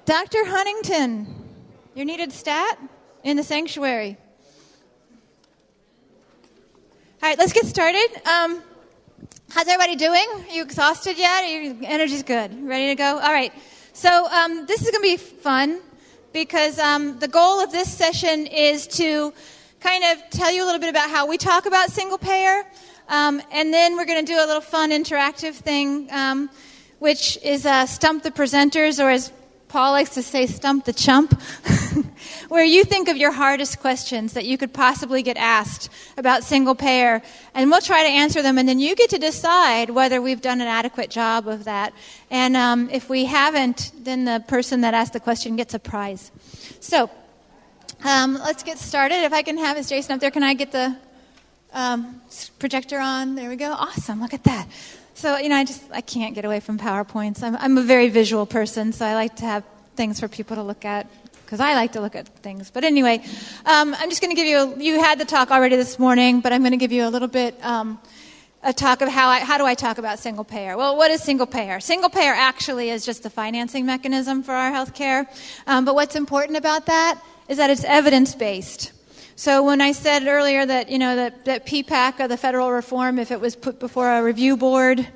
Dr. Huntington, your needed stat in the sanctuary. All right, let's get started. How's everybody doing? Are you exhausted yet? Your energy's good. Ready to go? All right. So this is going to be fun because the goal of this session is to kind of tell you a little bit about how we talk about single payer, and then we're going to do a little fun interactive thing, which is Stump the Presenters, or as Paul likes to say, Stump the Chump, where you think of your hardest questions that you could possibly get asked about single payer, and we'll try to answer them, and then you get to decide whether we've done an adequate job of that. And if we haven't, then the person that asked the question gets a prize. So let's get started. If I can have, is Jason up there? Can I get the projector on? There we go. Awesome. Look at that. So, I can't get away from PowerPoints. I'm a very visual person, so I like to have things for people to look at, because I like to look at things. But anyway, I'm just going to give you had the talk already this morning, but I'm going to give you a little bit, a talk of how do I talk about single payer. Well, what is single payer? Single payer actually is just a financing mechanism for our health care. But what's important about that is that it's evidence-based. So when I said earlier that, that PPAC, or the federal reform, if it was put before a review board,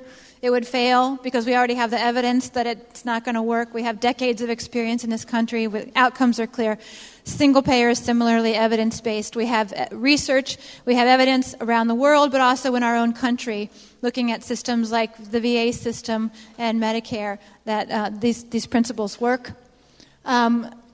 it would fail because we already have the evidence that it's not going to work. We have decades of experience in this country. Outcomes are clear. Single payer is similarly evidence-based. We have research, we have evidence around the world, but also in our own country, looking at systems like the VA system and Medicare, that these principles work.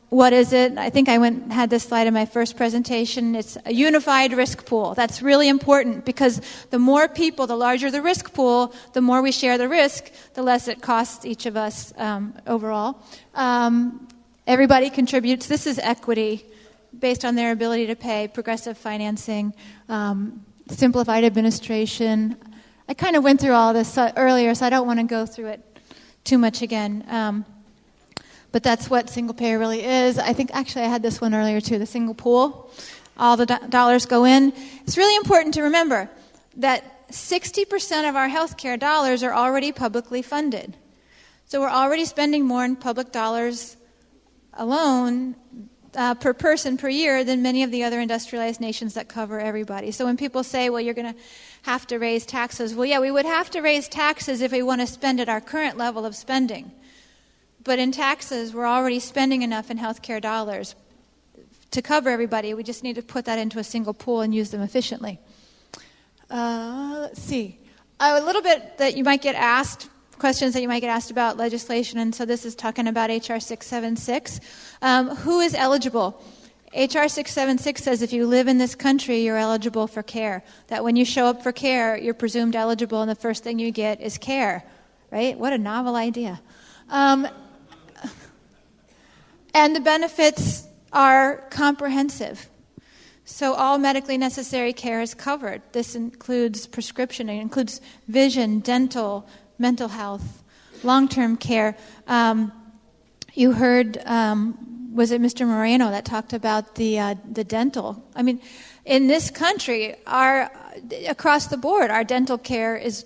What is it? I think I had this slide in my first presentation. It's a unified risk pool. That's really important because the more people, the larger the risk pool, the more we share the risk, the less it costs each of us overall. Everybody contributes. This is equity based on their ability to pay, progressive financing, simplified administration. I kind of went through all this earlier, so I don't want to go through it too much again. But that's what single payer really is. I think actually I had this one earlier too, the single pool. All the dollars go in. It's really important to remember that 60% of our healthcare dollars are already publicly funded. So we're already spending more in public dollars alone per person per year than many of the other industrialized nations that cover everybody. So when people say, well, you're going to have to raise taxes, well, yeah, we would have to raise taxes if we want to spend at our current level of spending. But in taxes, we're already spending enough in healthcare dollars to cover everybody. We just need to put that into a single pool and use them efficiently. Let's see. A little bit that you might get asked, questions that you might get asked about legislation, and so this is talking about H.R. 676. Who is eligible? H.R. 676 says if you live in this country, you're eligible for care. That when you show up for care, you're presumed eligible, and the first thing you get is care. Right? What a novel idea. And the benefits are comprehensive. So all medically necessary care is covered. This includes prescription, it includes vision, dental, mental health, long-term care. You heard, was it Mr. Moreno that talked about the dental? I mean, in this country, across the board, our dental care is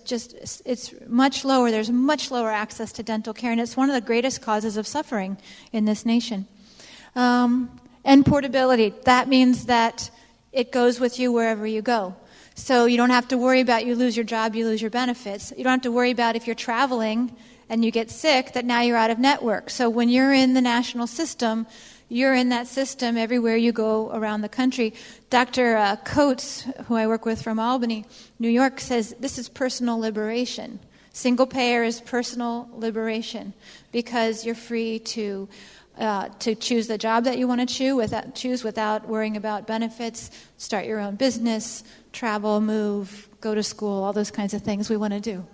it's much lower. There's much lower access to dental care, and it's one of the greatest causes of suffering in this nation. And portability. That means that it goes with you wherever you go. So you don't have to worry about you lose your job, you lose your benefits. You don't have to worry about if you're traveling and you get sick, that now you're out of network. So when you're in the national system, you're in that system everywhere you go around the country. Dr. Coates, who I work with from Albany, New York, says this is personal liberation. Single payer is personal liberation because you're free to choose the job that you want to choose without worrying about benefits, start your own business, travel, move, go to school, all those kinds of things we want to do.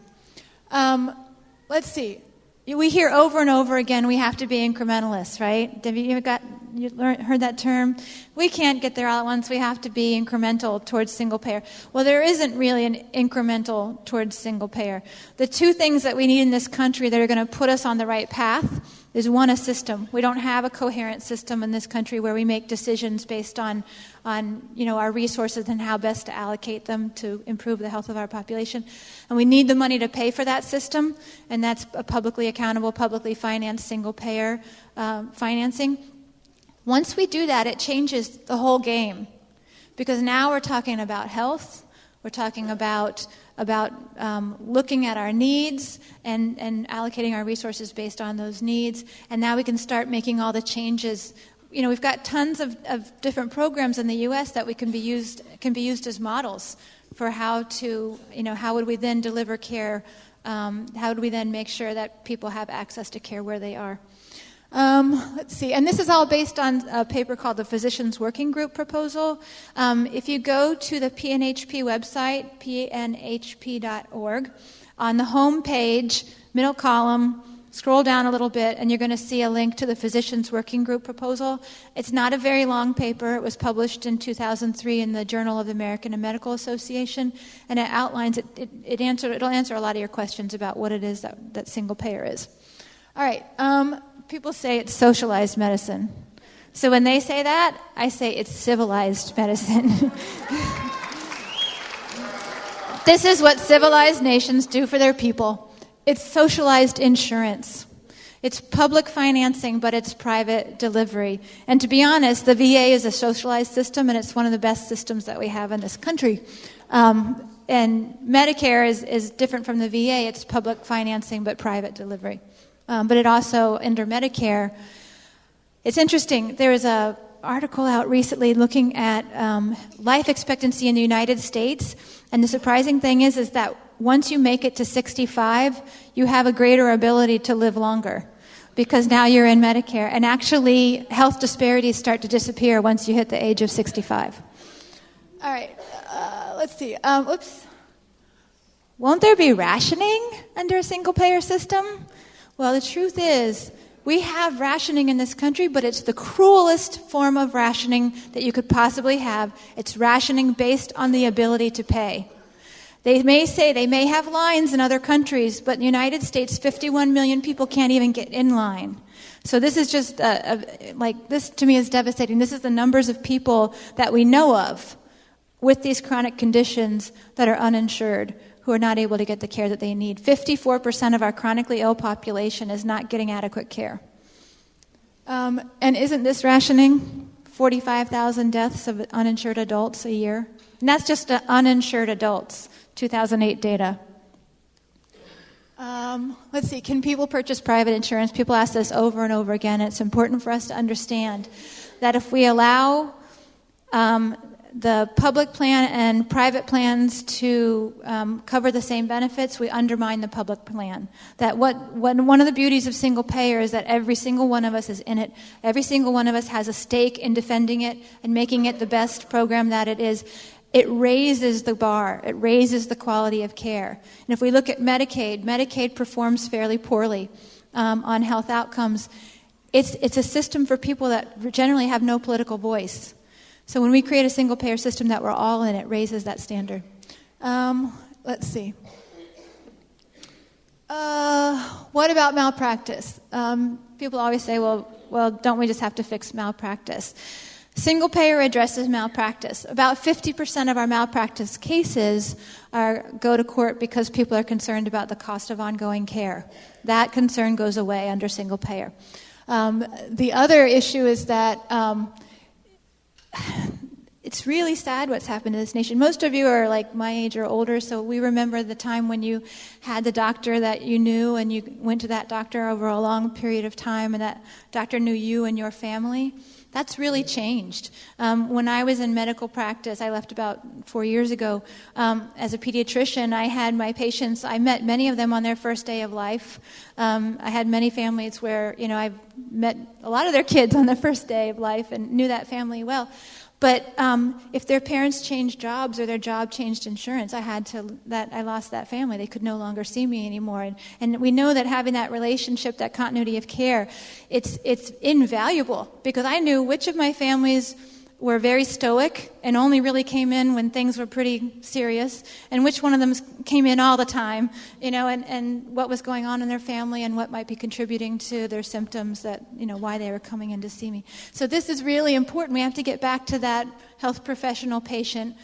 Let's see. We hear over and over again, we have to be incrementalists, right? Have you heard that term? We can't get there all at once. We have to be incremental towards single payer. Well, there isn't really an incremental towards single payer. The two things that we need in this country that are going to put us on the right path is one, a system. We don't have a coherent system in this country where we make decisions based on our resources and how best to allocate them to improve the health of our population. And we need the money to pay for that system, and that's a publicly accountable, publicly financed, single-payer financing. Once we do that, it changes the whole game, because now we're talking about health. We're talking about looking at our needs and allocating our resources based on those needs. And now we can start making all the changes. We've got tons of different programs in the U.S. that can be used as models for how would we then deliver care? How do we then make sure that people have access to care where they are? Let's see. And this is all based on a paper called the Physicians Working Group Proposal. If you go to the PNHP website, pnhp.org, on the home page, middle column, scroll down a little bit, and you're going to see a link to the Physicians Working Group Proposal. It's not a very long paper. It was published in 2003 in the Journal of the American Medical Association, and it outlines it'll answer a lot of your questions about what it is that single payer is. All right. People say it's socialized medicine. So when they say that, I say it's civilized medicine. This is what civilized nations do for their people. It's socialized insurance. It's public financing, but it's private delivery. And to be honest, the VA is a socialized system, and it's one of the best systems that we have in this country. And Medicare is different from the VA. It's public financing, but private delivery. But it also, under Medicare, it's interesting. There was an article out recently looking at life expectancy in the United States, and the surprising thing is that once you make it to 65, you have a greater ability to live longer, because now you're in Medicare. And actually, health disparities start to disappear once you hit the age of 65. All right, let's see. Oops. Won't there be rationing under a single-payer system? Well, the truth is, we have rationing in this country, but it's the cruelest form of rationing that you could possibly have. It's rationing based on the ability to pay. They may have lines in other countries, but in the United States, 51 million people can't even get in line. So this is just, this to me is devastating. This is the numbers of people that we know of with these chronic conditions that are uninsured, who are not able to get the care that they need. 54% of our chronically ill population is not getting adequate care. And isn't this rationing? 45,000 deaths of uninsured adults a year. And that's just uninsured adults, 2008 data. Let's see, can people purchase private insurance? People ask this over and over again. It's important for us to understand that if we allow the public plan and private plans to cover the same benefits, we undermine the public plan. That one of the beauties of single payer is that every single one of us is in it. Every single one of us has a stake in defending it and making it the best program that it is. It raises the bar. It raises the quality of care. And if we look at Medicaid performs fairly poorly on health outcomes. It's a system for people that generally have no political voice. So when we create a single-payer system that we're all in, it raises that standard. Let's see. What about malpractice? People always say, well, don't we just have to fix malpractice? Single-payer addresses malpractice. About 50% of our malpractice cases go to court because people are concerned about the cost of ongoing care. That concern goes away under single-payer. The other issue is that it's really sad what's happened to this nation. Most of you are like my age or older, so we remember the time when you had the doctor that you knew and you went to that doctor over a long period of time and that doctor knew you and your family. That's really changed. When I was in medical practice, I left about 4 years ago, as a pediatrician, I had my patients, I met many of them on their first day of life. I had many families where, I've met a lot of their kids on their first day of life and knew that family well. But if their parents changed jobs or their job changed insurance, I lost that family. They could no longer see me anymore. And we know that having that relationship, that continuity of care, it's invaluable because I knew which of my families were very stoic and only really came in when things were pretty serious, and which one of them came in all the time, and what was going on in their family and what might be contributing to their symptoms, that, why they were coming in to see me. So this is really important. We have to get back to that health professional-patient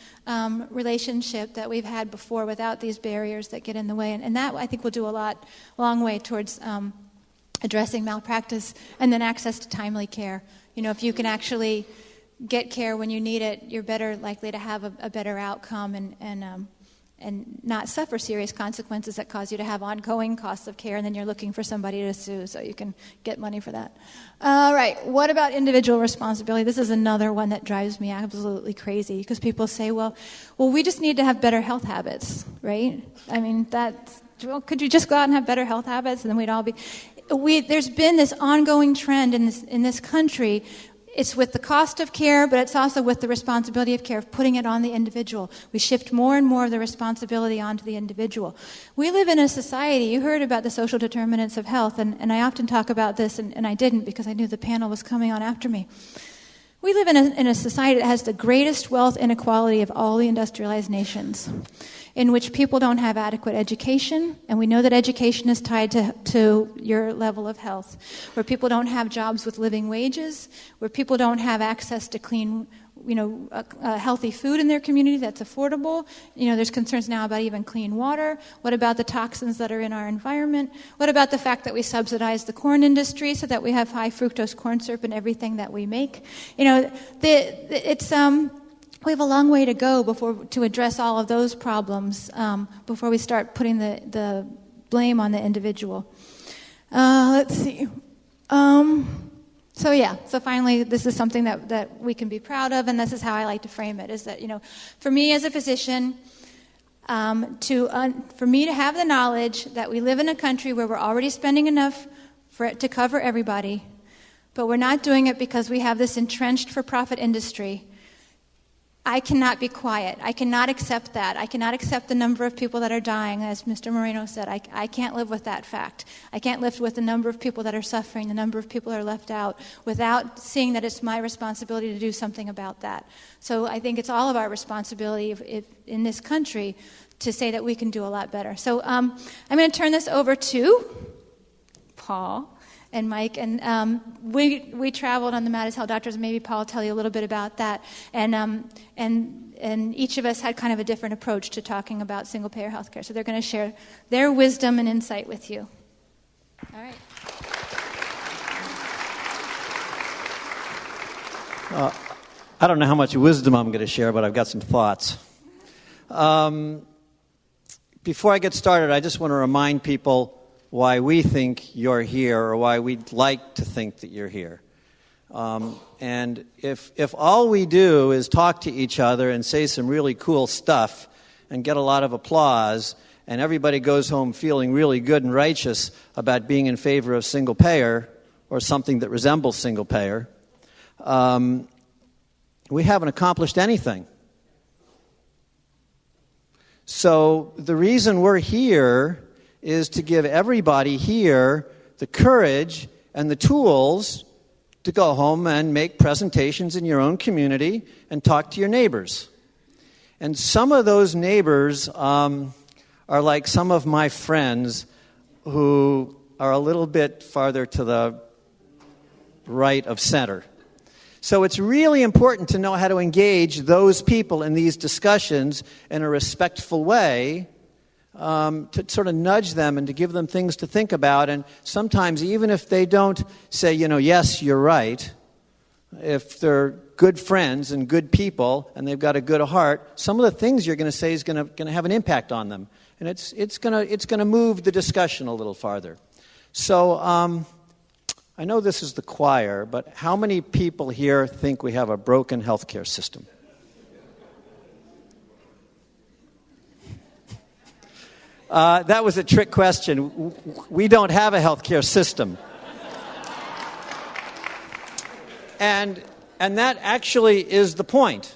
relationship that we've had before without these barriers that get in the way. And that, I think, will do a long way towards addressing malpractice and then access to timely care. If you can actually get care when you need it, you're better likely to have a better outcome and not suffer serious consequences that cause you to have ongoing costs of care, and then you're looking for somebody to sue so you can get money for that. All right, what about individual responsibility? This is another one that drives me absolutely crazy, because people say, well, we just need to have better health habits, right? I mean, could you just go out and have better health habits and then we'd all be... There's been this ongoing trend in this country. It's with the cost of care, but it's also with the responsibility of care, of putting it on the individual. We shift more and more of the responsibility onto the individual. We live in a society, you heard about the social determinants of health, and I often talk about this, and I didn't because I knew the panel was coming on after me. We live in a society that has the greatest wealth inequality of all the industrialized nations, in which people don't have adequate education, and we know that education is tied to your level of health, where people don't have jobs with living wages, where people don't have access to clean, healthy food in their community that's affordable. There's concerns now about even clean water. What about the toxins that are in our environment? What about the fact that we subsidize the corn industry so that we have high fructose corn syrup in everything that we make? We have a long way to go to address all of those problems before we start putting the blame on the individual. Let's see. So finally, this is something that we can be proud of, and this is how I like to frame it, is that, for me as a physician, for me to have the knowledge that we live in a country where we're already spending enough for it to cover everybody, but we're not doing it because we have this entrenched for-profit industry. I cannot be quiet. I cannot accept that. I cannot accept the number of people that are dying, as Mr. Moreno said. I can't live with that fact. I can't live with the number of people that are suffering, the number of people that are left out, without seeing that it's my responsibility to do something about that. So I think it's all of our responsibility in this country to say that we can do a lot better. So I'm going to turn this over to Paul and Mike, and we traveled on the Mad as Hell Doctors. Maybe Paul will tell you a little bit about that. And each of us had kind of a different approach to talking about single-payer healthcare. So they're going to share their wisdom and insight with you. All right. I don't know how much wisdom I'm going to share, but I've got some thoughts. Before I get started, I just want to remind people why we think you're here, or why we'd like to think that you're here. And if all we do is talk to each other and say some really cool stuff and get a lot of applause, and everybody goes home feeling really good and righteous about being in favor of single payer or something that resembles single payer, we haven't accomplished anything. So the reason we're here is to give everybody here the courage and the tools to go home and make presentations in your own community and talk to your neighbors. And some of those neighbors are like some of my friends who are a little bit farther to the right of center. So it's really important to know how to engage those people in these discussions in a respectful way, to sort of nudge them and to give them things to think about. And sometimes, even if they don't say, yes, you're right, if they're good friends and good people and they've got a good heart, some of the things you're going to say is going to have an impact on them. And it's going to move the discussion a little farther. So I know this is the choir, but how many people here think we have a broken healthcare system? That was a trick question. We don't have a healthcare system. And that actually is the point.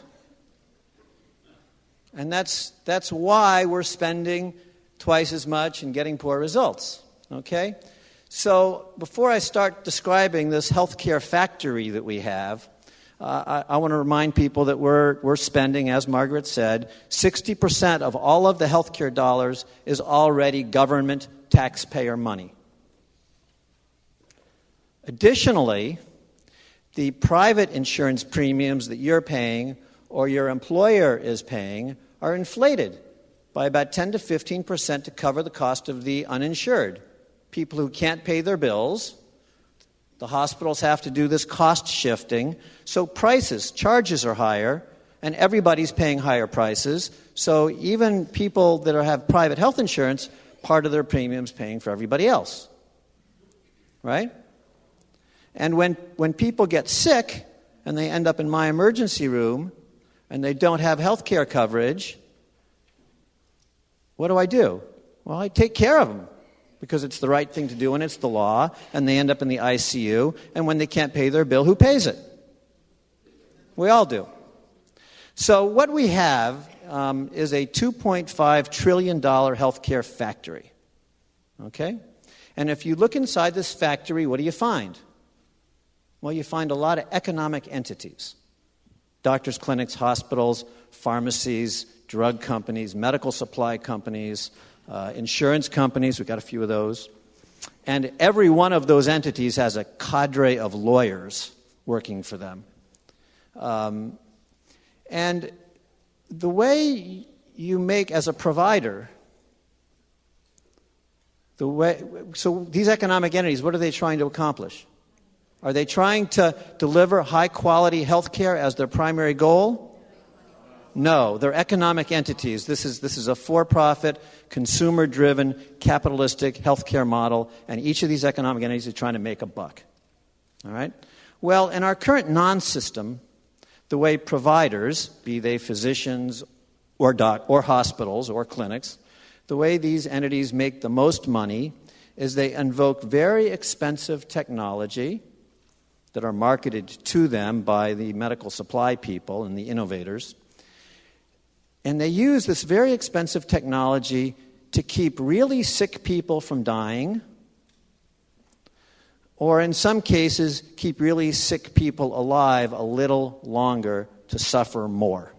And that's why we're spending twice as much and getting poor results. Okay? So before I start describing this healthcare factory that we have, I want to remind people that we're spending, as Margaret said, 60% of all of the healthcare dollars is already government taxpayer money. Additionally, the private insurance premiums that you're paying or your employer is paying are inflated by about 10 to 15% to cover the cost of the uninsured. People who can't pay their bills. The hospitals have to do this cost shifting, so charges are higher, and everybody's paying higher prices. So even people that have private health insurance, part of their premium's paying for everybody else. Right? And when people get sick and they end up in my emergency room and they don't have health care coverage, what do? Well, I take care of them because it's the right thing to do and it's the law, and they end up in the ICU, and when they can't pay their bill, who pays it? We all do. So what we have is a $2.5 trillion healthcare factory. Okay? And if you look inside this factory, what do you find? Well, you find a lot of economic entities. Doctors, clinics, hospitals, pharmacies, drug companies, medical supply companies, insurance companies. We've got a few of those. And every one of those entities has a cadre of lawyers working for them. And the way you make as a provider, so these economic entities, what are they trying to accomplish? Are they trying to deliver high-quality health care as their primary goal? No, they're economic entities. This is a for-profit, consumer-driven, capitalistic healthcare model, and each of these economic entities is trying to make a buck. All right? Well, in our current non-system, the way providers, be they physicians or hospitals or clinics, the way these entities make the most money is they invoke very expensive technology that are marketed to them by the medical supply people and the innovators. And they use this very expensive technology to keep really sick people from dying, or in some cases, keep really sick people alive a little longer to suffer more.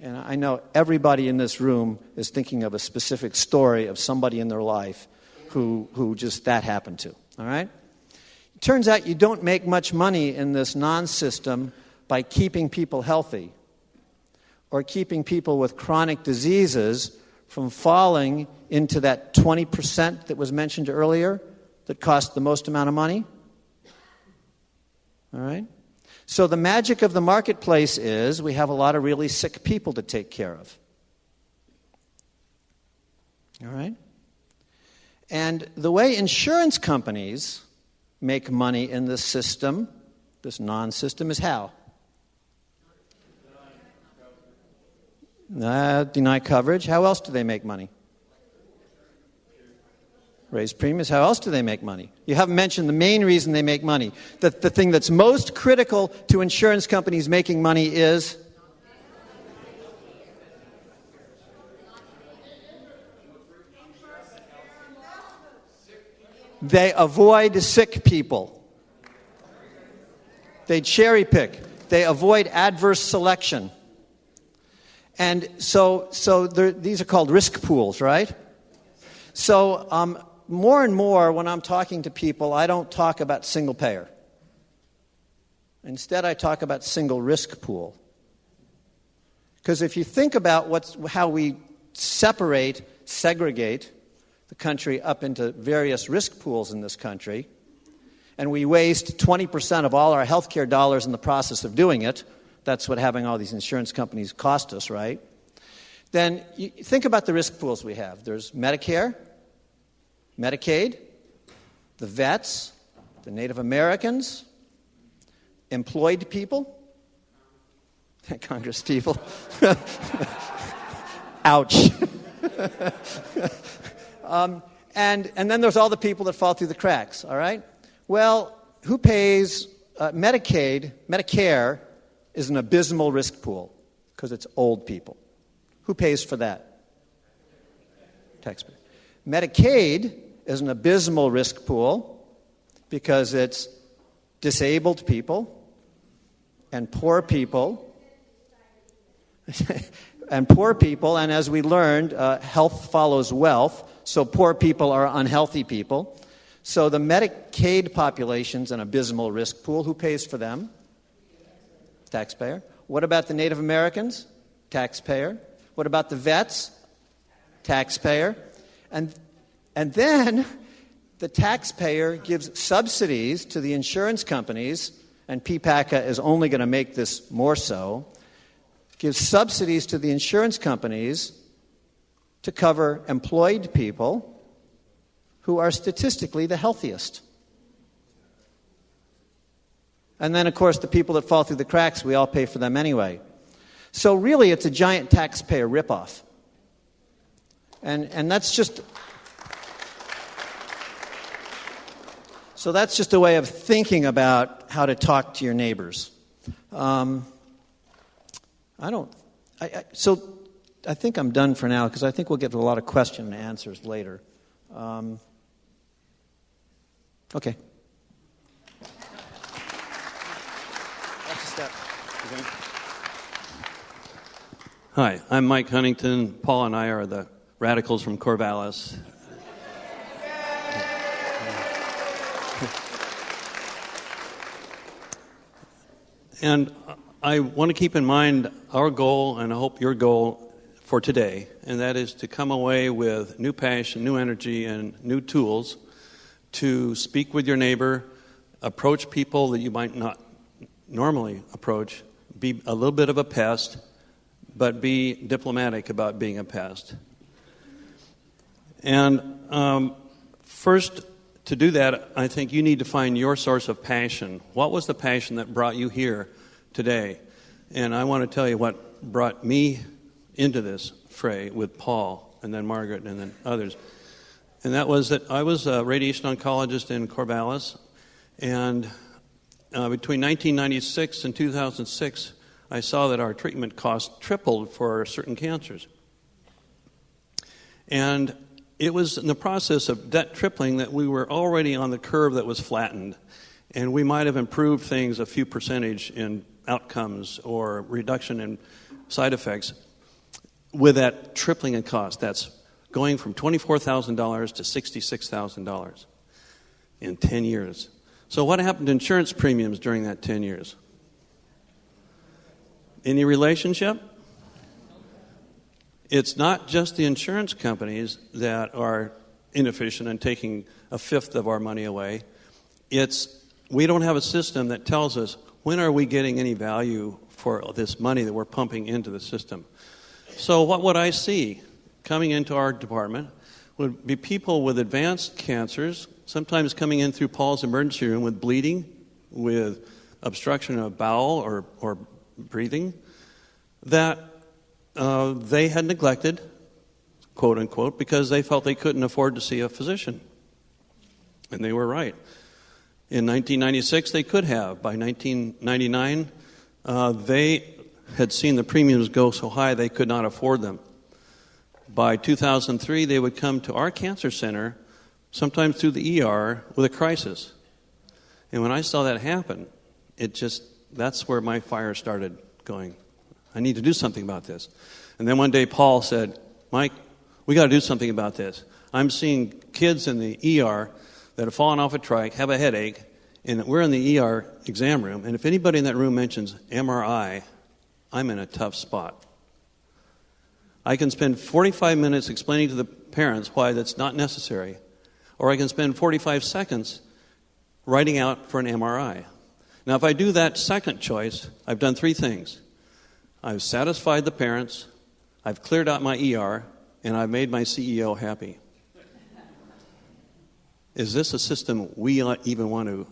And I know everybody in this room is thinking of a specific story of somebody in their life who just that happened to, all right? It turns out you don't make much money in this non-system by keeping people healthy or keeping people with chronic diseases from falling into that 20% that was mentioned earlier that cost the most amount of money. All right? So the magic of the marketplace is we have a lot of really sick people to take care of. All right? And the way insurance companies make money in this system, this non-system, is how? Deny coverage. How else do they make money? Raise premiums. How else do they make money? You haven't mentioned the main reason they make money. The thing that's most critical to insurance companies making money is they avoid sick people. They cherry pick. They avoid adverse selection. And so these are called risk pools, right? So more and more when I'm talking to people, I don't talk about single payer. Instead, I talk about single risk pool. Because if you think about how we segregate the country up into various risk pools in this country, and we waste 20% of all our healthcare dollars in the process of doing it, that's what having all these insurance companies cost us, right? Then you think about the risk pools we have. There's Medicare, Medicaid, the vets, the Native Americans, employed people, Congress people. Ouch. And then there's all the people that fall through the cracks, all right? Well, who pays Medicaid, Medicare, is an abysmal risk pool because it's old people. Who pays for that? Taxpayer. Medicaid is an abysmal risk pool because it's disabled people, and poor people. And poor people, and as we learned, health follows wealth, so poor people are unhealthy people. So the Medicaid population's an abysmal risk pool. Who pays for them? Taxpayer. What about the Native Americans? Taxpayer. What about the vets? Taxpayer. And then the taxpayer gives subsidies to the insurance companies, and PPACA is only going to make this more so, gives subsidies to the insurance companies to cover employed people who are statistically the healthiest. And then, of course, the people that fall through the cracks, we all pay for them anyway. So really, it's a giant taxpayer ripoff. And that's just... So that's just a way of thinking about how to talk to your neighbors. So I think I'm done for now because I think we'll get to a lot of question and answers later. Okay. That's a step. Okay. Hi, I'm Mike Huntington. Paul and I are the radicals from Corvallis. And I want to keep in mind our goal, and I hope your goal for today, and that is to come away with new passion, new energy, and new tools to speak with your neighbor, approach people that you might not normally approach, be a little bit of a pest, but be diplomatic about being a pest. And first, to do that, I think you need to find your source of passion. What was the passion that brought you here today? And I want to tell you what brought me into this fray with Paul and then Margaret and then others. And that was that I was a radiation oncologist in Corvallis, and between 1996 and 2006, I saw that our treatment costs tripled for certain cancers. And it was in the process of that tripling that we were already on the curve that was flattened, and we might have improved things a few percentage in outcomes or reduction in side effects with that tripling in cost. That's going from $24,000 to $66,000 in 10 years. So what happened to insurance premiums during that 10 years? Any relationship? It's not just the insurance companies that are inefficient and taking a fifth of our money away. We don't have a system that tells us when are we getting any value for this money that we're pumping into the system. So what would I see coming into our department would be people with advanced cancers, sometimes coming in through Paul's emergency room with bleeding, with obstruction of bowel or breathing, that they had neglected, quote unquote, because they felt they couldn't afford to see a physician. And they were right. In 1996, they could have. By 1999, they had seen the premiums go so high they could not afford them. By 2003, they would come to our cancer center, sometimes through the ER, with a crisis. And when I saw that happen, that's where my fire started going. I need to do something about this. And then one day Paul said, Mike, we got to do something about this. I'm seeing kids in the ER that have fallen off a trike, have a headache, and we're in the ER exam room, and if anybody in that room mentions MRI, I'm in a tough spot. I can spend 45 minutes explaining to the parents why that's not necessary, or I can spend 45 seconds writing out for an MRI. Now, if I do that second choice, I've done three things. I've satisfied the parents, I've cleared out my ER, and I've made my CEO happy. Is this a system we even want to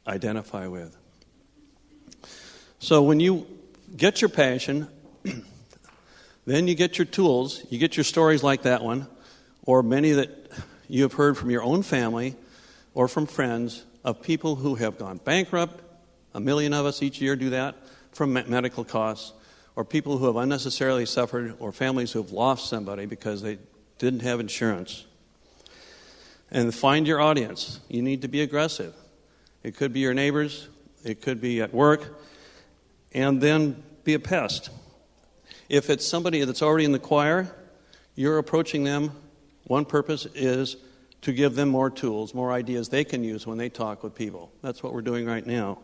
identify with? So when you get your passion, then you get your tools, you get your stories like that one, or many that you have heard from your own family or from friends of people who have gone bankrupt. 1 million of us each year do that from medical costs, or people who have unnecessarily suffered, or families who have lost somebody because they didn't have insurance. And find your audience. You need to be aggressive. It could be your neighbors. It could be at work. And then be a pest. If it's somebody that's already in the choir, you're approaching them. One purpose is to give them more tools, more ideas they can use when they talk with people. That's what we're doing right now.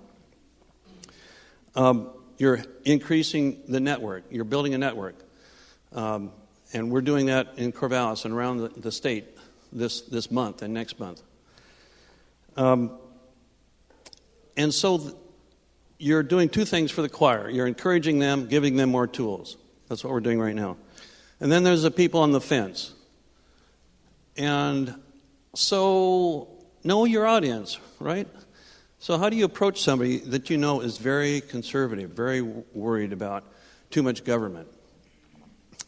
You're increasing the network. You're building a network. And we're doing that in Corvallis and around the state this month and next month. And so you're doing two things for the choir. You're encouraging them, giving them more tools. That's what we're doing right now. And then there's the people on the fence. And so know your audience, right? So how do you approach somebody that you know is very conservative, very worried about too much government?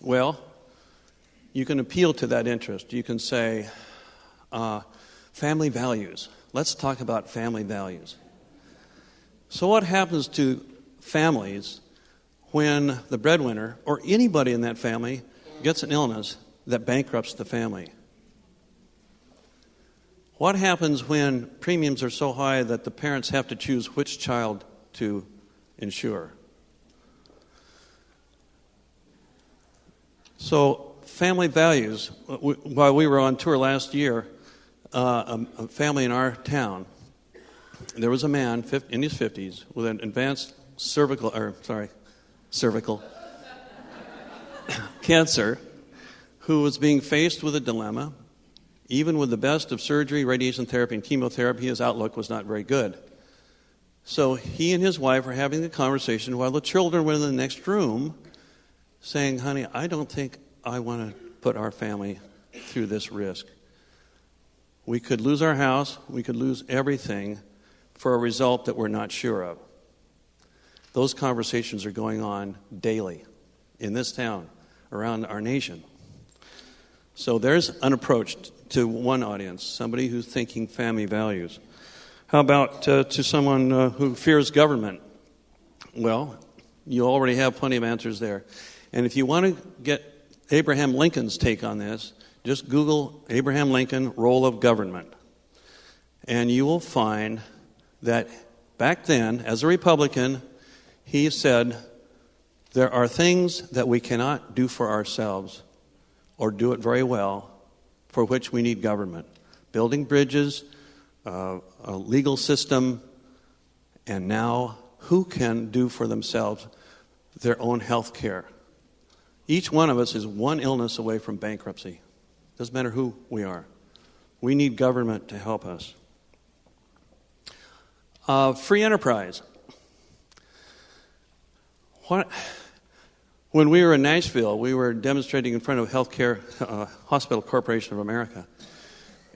Well, you can appeal to that interest. You can say, family values. Let's talk about family values. So what happens to families when the breadwinner or anybody in that family gets an illness that bankrupts the family? What happens when premiums are so high that the parents have to choose which child to insure? So, family values. While we were on tour last year, a family in our town, there was a man in his 50s with an advanced cervical cancer who was being faced with a dilemma. Even with the best of surgery, radiation therapy, and chemotherapy, his outlook was not very good. So he and his wife were having the conversation while the children were in the next room saying, honey, I don't think I want to put our family through this risk. We could lose our house, we could lose everything for a result that we're not sure of. Those conversations are going on daily in this town, around our nation. So there's an approach to one audience, somebody who's thinking family values. How about to someone who fears government? Well, you already have plenty of answers there. And if you want to get Abraham Lincoln's take on this, just Google Abraham Lincoln, role of government. And you will find that back then, as a Republican, he said, there are things that we cannot do for ourselves or do it very well, for which we need government. Building bridges, a legal system, and now who can do for themselves their own health care? Each one of us is one illness away from bankruptcy. Doesn't matter who we are. We need government to help us. Free enterprise. When we were in Nashville, we were demonstrating in front of Healthcare Hospital Corporation of America.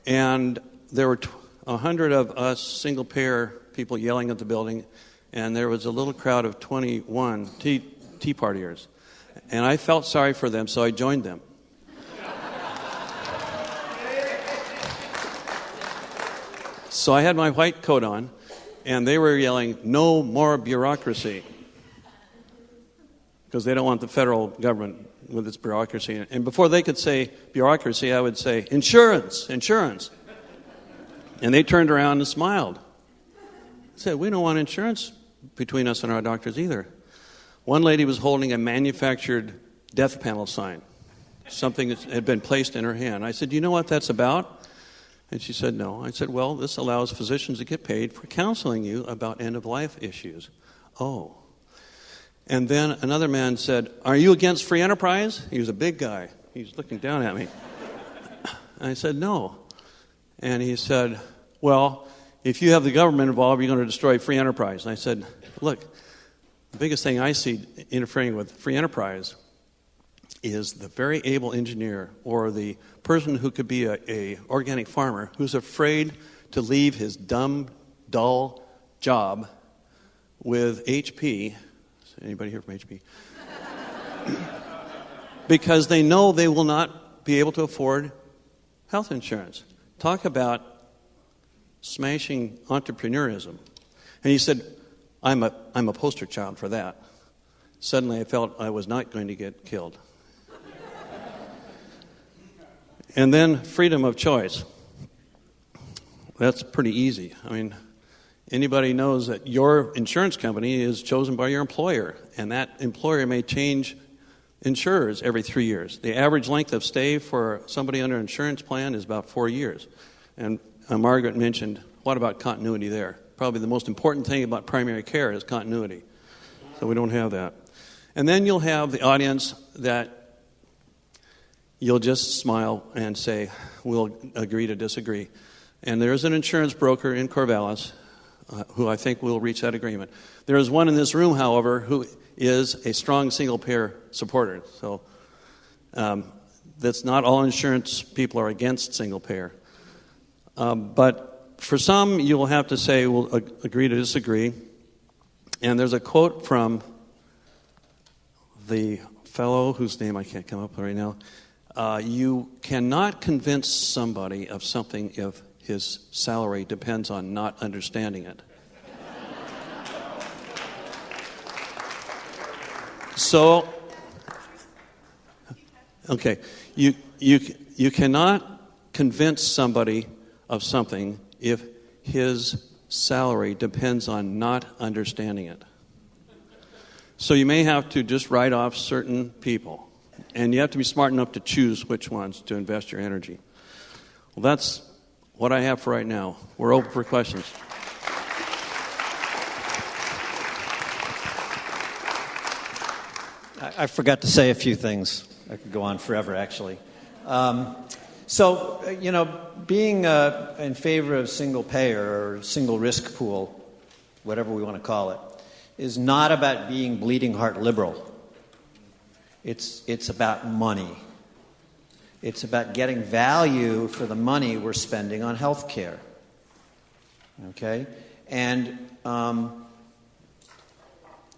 And there were 100 of us single-payer people yelling at the building, and there was a little crowd of 21 Tea Partiers. And I felt sorry for them, so I joined them. So I had my white coat on, and they were yelling, "No more bureaucracy," because they don't want the federal government with its bureaucracy. And before they could say bureaucracy, I would say, insurance, insurance. And they turned around and smiled. Said, we don't want insurance between us and our doctors either. One lady was holding a manufactured death panel sign, something that had been placed in her hand. I said, do you know what that's about? And she said, no. I said, well, this allows physicians to get paid for counseling you about end-of-life issues. Oh. And then another man said, are you against free enterprise? He was a big guy. He was looking down at me. I said, no. And he said, well, if you have the government involved, you're going to destroy free enterprise. And I said, look, the biggest thing I see interfering with free enterprise is the very able engineer or the person who could be a organic farmer who's afraid to leave his dumb, dull job with HP. Anybody here from HP? Because they know they will not be able to afford health insurance. Talk about smashing entrepreneurism. And he said, I'm a poster child for that. Suddenly I felt I was not going to get killed. And then freedom of choice. That's pretty easy. I mean, anybody knows that your insurance company is chosen by your employer, and that employer may change insurers every 3 years. The average length of stay for somebody under an insurance plan is about 4 years. And Margaret mentioned, what about continuity there? Probably the most important thing about primary care is continuity. So we don't have that. And then you'll have the audience that you'll just smile and say, we'll agree to disagree. And there's an insurance broker in Corvallis who I think will reach that agreement. There is one in this room, however, who is a strong single-payer supporter. So that's not all insurance people are against single-payer. But for some, you will have to say, we'll agree to disagree. And there's a quote from the fellow whose name I can't come up with right now. You cannot convince somebody of something if his salary depends on not understanding it. So, okay, you cannot convince somebody of something if his salary depends on not understanding it. So you may have to just write off certain people, and you have to be smart enough to choose which ones to invest your energy. Well, that's what I have for right now. We're open for questions. I forgot to say a few things. I could go on forever, actually. Being in favor of single payer or single risk pool, whatever we want to call it, is not about being bleeding heart liberal. It's about money. It's about getting value for the money we're spending on health care. Okay? And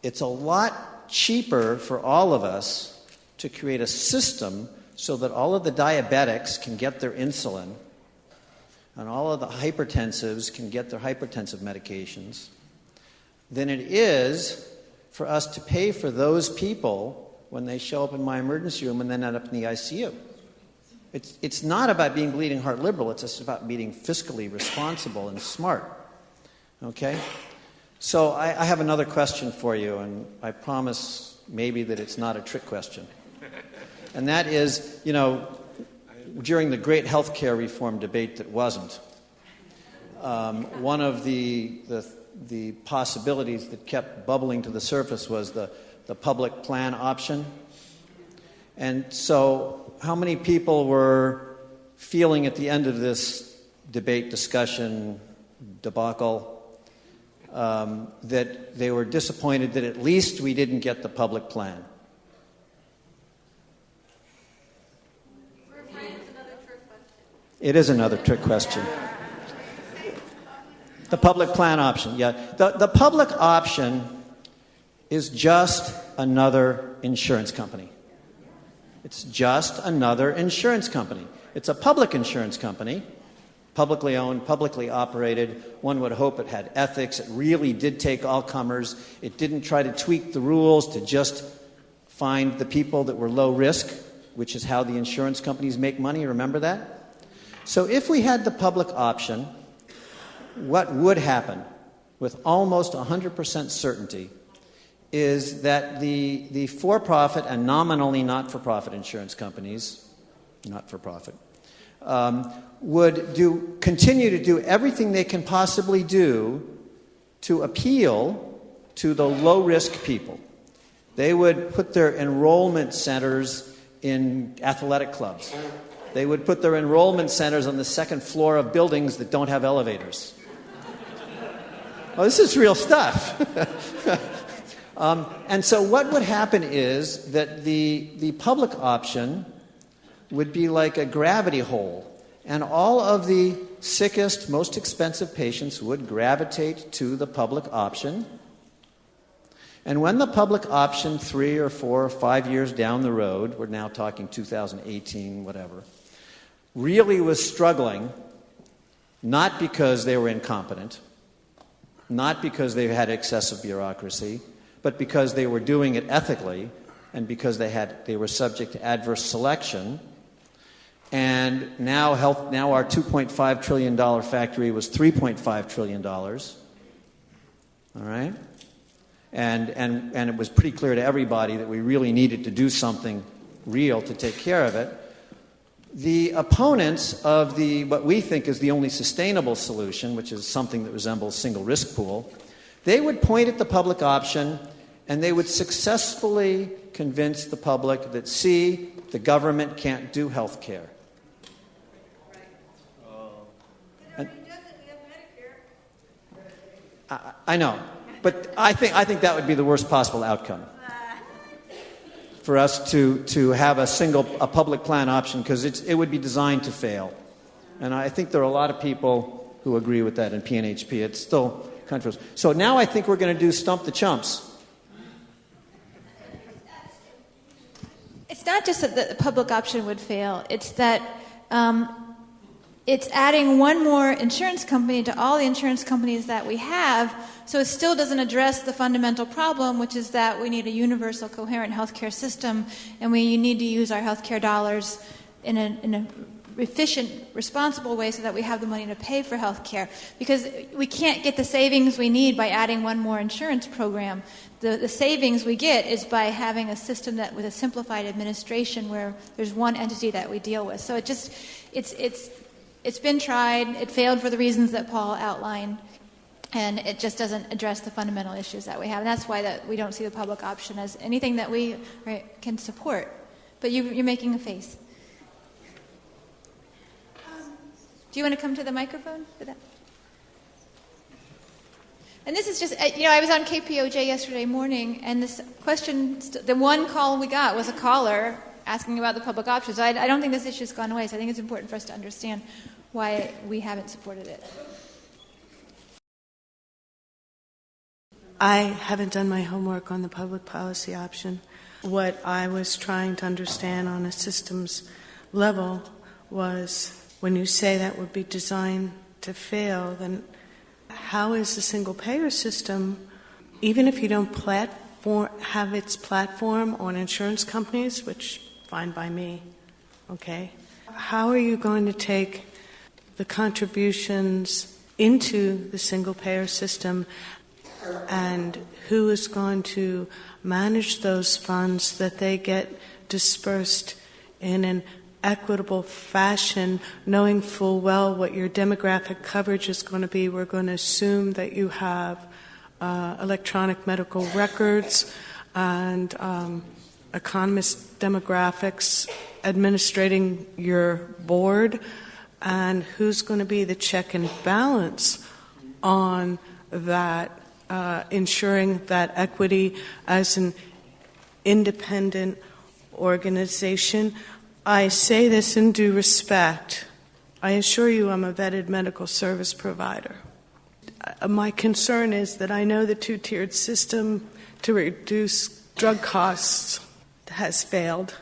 it's a lot cheaper for all of us to create a system so that all of the diabetics can get their insulin and all of the hypertensives can get their hypertensive medications than it is for us to pay for those people when they show up in my emergency room and then end up in the ICU. It's not about being bleeding heart liberal. It's just about being fiscally responsible and smart. Okay? So I have another question for you, and I promise maybe that it's not a trick question. And that is, during the great healthcare reform debate that wasn't, one of the possibilities that kept bubbling to the surface was the public plan option. And so how many people were feeling at the end of this debate, discussion, debacle, that they were disappointed that at least we didn't get the public plan? It is another trick question. The public plan option, yeah. The public option is just another insurance company. It's just another insurance company. It's a public insurance company, publicly owned, publicly operated. One would hope it had ethics. It really did take all comers. It didn't try to tweak the rules to just find the people that were low risk, which is how the insurance companies make money. Remember that? So if we had the public option, what would happen with almost 100% certainty is that the for-profit and nominally not-for-profit insurance companies, not-for-profit, would continue to do everything they can possibly do to appeal to the low-risk people. They would put their enrollment centers in athletic clubs. They would put their enrollment centers on the second floor of buildings that don't have elevators. Oh, this is real stuff. And so what would happen is that the public option would be like a gravity hole, and all of the sickest, most expensive patients would gravitate to the public option. And when the public option 3 or 4 or 5 years down the road, we're now talking 2018, whatever, really was struggling, not because they were incompetent, not because they had excessive bureaucracy, but because they were doing it ethically and because they were subject to adverse selection. And now our $2.5 trillion factory was $3.5 trillion. All right? And it was pretty clear to everybody that we really needed to do something real to take care of it. The opponents of what we think is the only sustainable solution, which is something that resembles single risk pool, they would point at the public option and they would successfully convince the public that, see, the government can't do health care. I know, but I think that would be the worst possible outcome. For us to have a public plan option, because it would be designed to fail. And I think there are a lot of people who agree with that in PNHP. It's still controversial. So now I think we're going to do Stump the Chumps. It's not just that the public option would fail. It's that it's adding one more insurance company to all the insurance companies that we have, so it still doesn't address the fundamental problem, which is that we need a universal, coherent healthcare system, and we need to use our healthcare dollars in an efficient, responsible way so that we have the money to pay for healthcare. Because we can't get the savings we need by adding one more insurance program. The savings we get is by having a system that with a simplified administration where there's one entity that we deal with. So it's been tried. It failed for the reasons that Paul outlined, and it just doesn't address the fundamental issues that we have. And that's why we don't see the public option as anything that we can support. But you're making a face. Do you want to come to the microphone for that? And this is just, I was on KPOJ yesterday morning, and this question, the one call we got was a caller asking about the public option. So I don't think this issue's gone away, so I think it's important for us to understand why we haven't supported it. I haven't done my homework on the public policy option. What I was trying to understand on a systems level was, when you say that would be designed to fail, then how is the single-payer system, even if you don't have its platform on insurance companies, which fine by me, okay, how are you going to take the contributions into the single-payer system, and who is going to manage those funds that they get dispersed in an equitable fashion, knowing full well what your demographic coverage is going to be? We're going to assume that you have electronic medical records and economist demographics administrating your board, and who's going to be the check and balance on that, ensuring that equity as an independent organization. I say this in due respect. I assure you I'm a vetted medical service provider. My concern is that I know the two-tiered system to reduce drug costs has failed.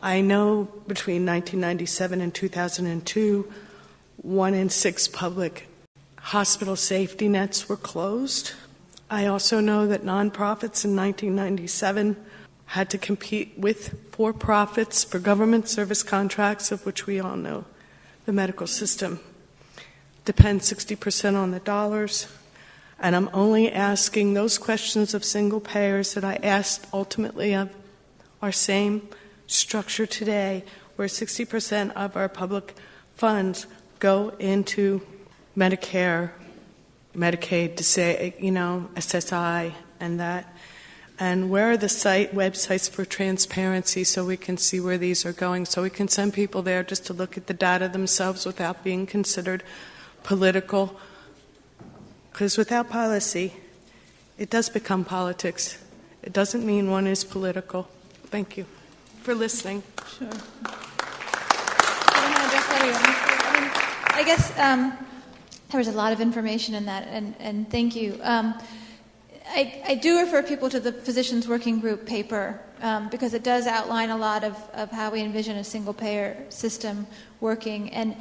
I know between 1997 and 2002, 1 in 6 public hospital safety nets were closed. I also know that nonprofits in 1997 had to compete with for-profits for government service contracts, of which we all know the medical system depends 60% on the dollars. And I'm only asking those questions of single payers that I asked ultimately of our same structure today, where 60% of our public funds go into Medicare, Medicaid, to say, SSI and that. And where are the websites for transparency so we can see where these are going, so we can send people there just to look at the data themselves without being considered political? Because without policy, it does become politics. It doesn't mean one is political. Thank you for listening. Sure. I guess there was a lot of information in that, and thank you. I do refer people to the Physicians Working Group paper because it does outline a lot of how we envision a single-payer system working. And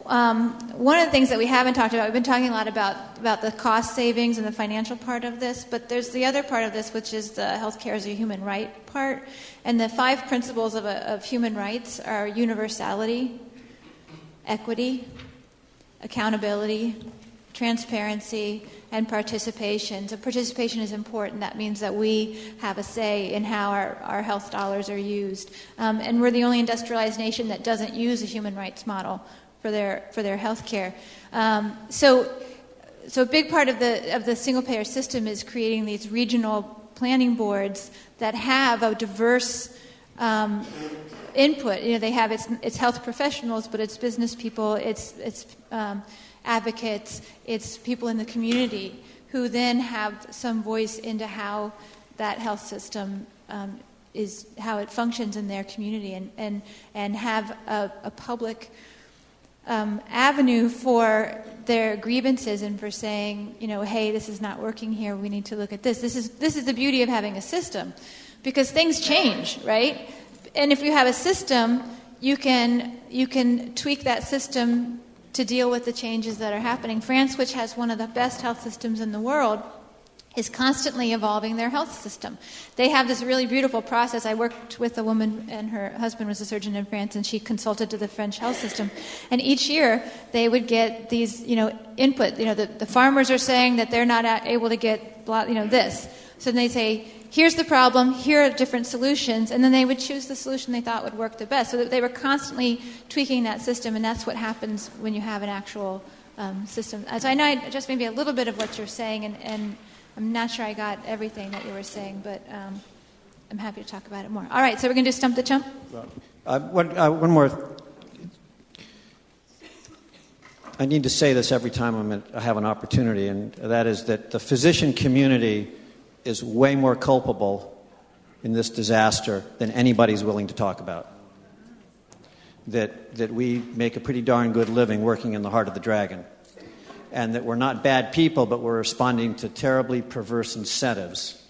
one of the things that we haven't talked about, we've been talking a lot about the cost savings and the financial part of this, but there's the other part of this, which is the healthcare as a human right part. And the 5 principles of human rights are universality, equity, accountability, transparency, and participation. So participation is important. That means that we have a say in how our health dollars are used. And we're the only industrialized nation that doesn't use a human rights model for their health care. So a big part of the single-payer system is creating these regional planning boards that have a diverse input. They have it's health professionals, but it's business people, it's advocates, it's people in the community who then have some voice into how that health system is, how it functions in their community, and have a public avenue for their grievances and for saying, hey, this is not working here. We need to look at this. This is the beauty of having a system, because things change, right? And if you have a system, you can tweak that system to deal with the changes that are happening. France, which has one of the best health systems in the world, is constantly evolving their health system. They have this really beautiful process. I worked with a woman, and her husband was a surgeon in France, and she consulted to the French health system. And each year, they would get these, input. The farmers are saying that they're not able to get, this. So then they say, here's the problem, here are different solutions, and then they would choose the solution they thought would work the best. So that they were constantly tweaking that system, and that's what happens when you have an actual system. So I know I just maybe a little bit of what you're saying, and I'm not sure I got everything that you were saying, but I'm happy to talk about it more. All right, so we're going to do Stump the Chump? One more. I need to say this every time I have an opportunity, and that is that the physician community is way more culpable in this disaster than anybody's willing to talk about. That we make a pretty darn good living working in the heart of the dragon. And that we're not bad people, but we're responding to terribly perverse incentives.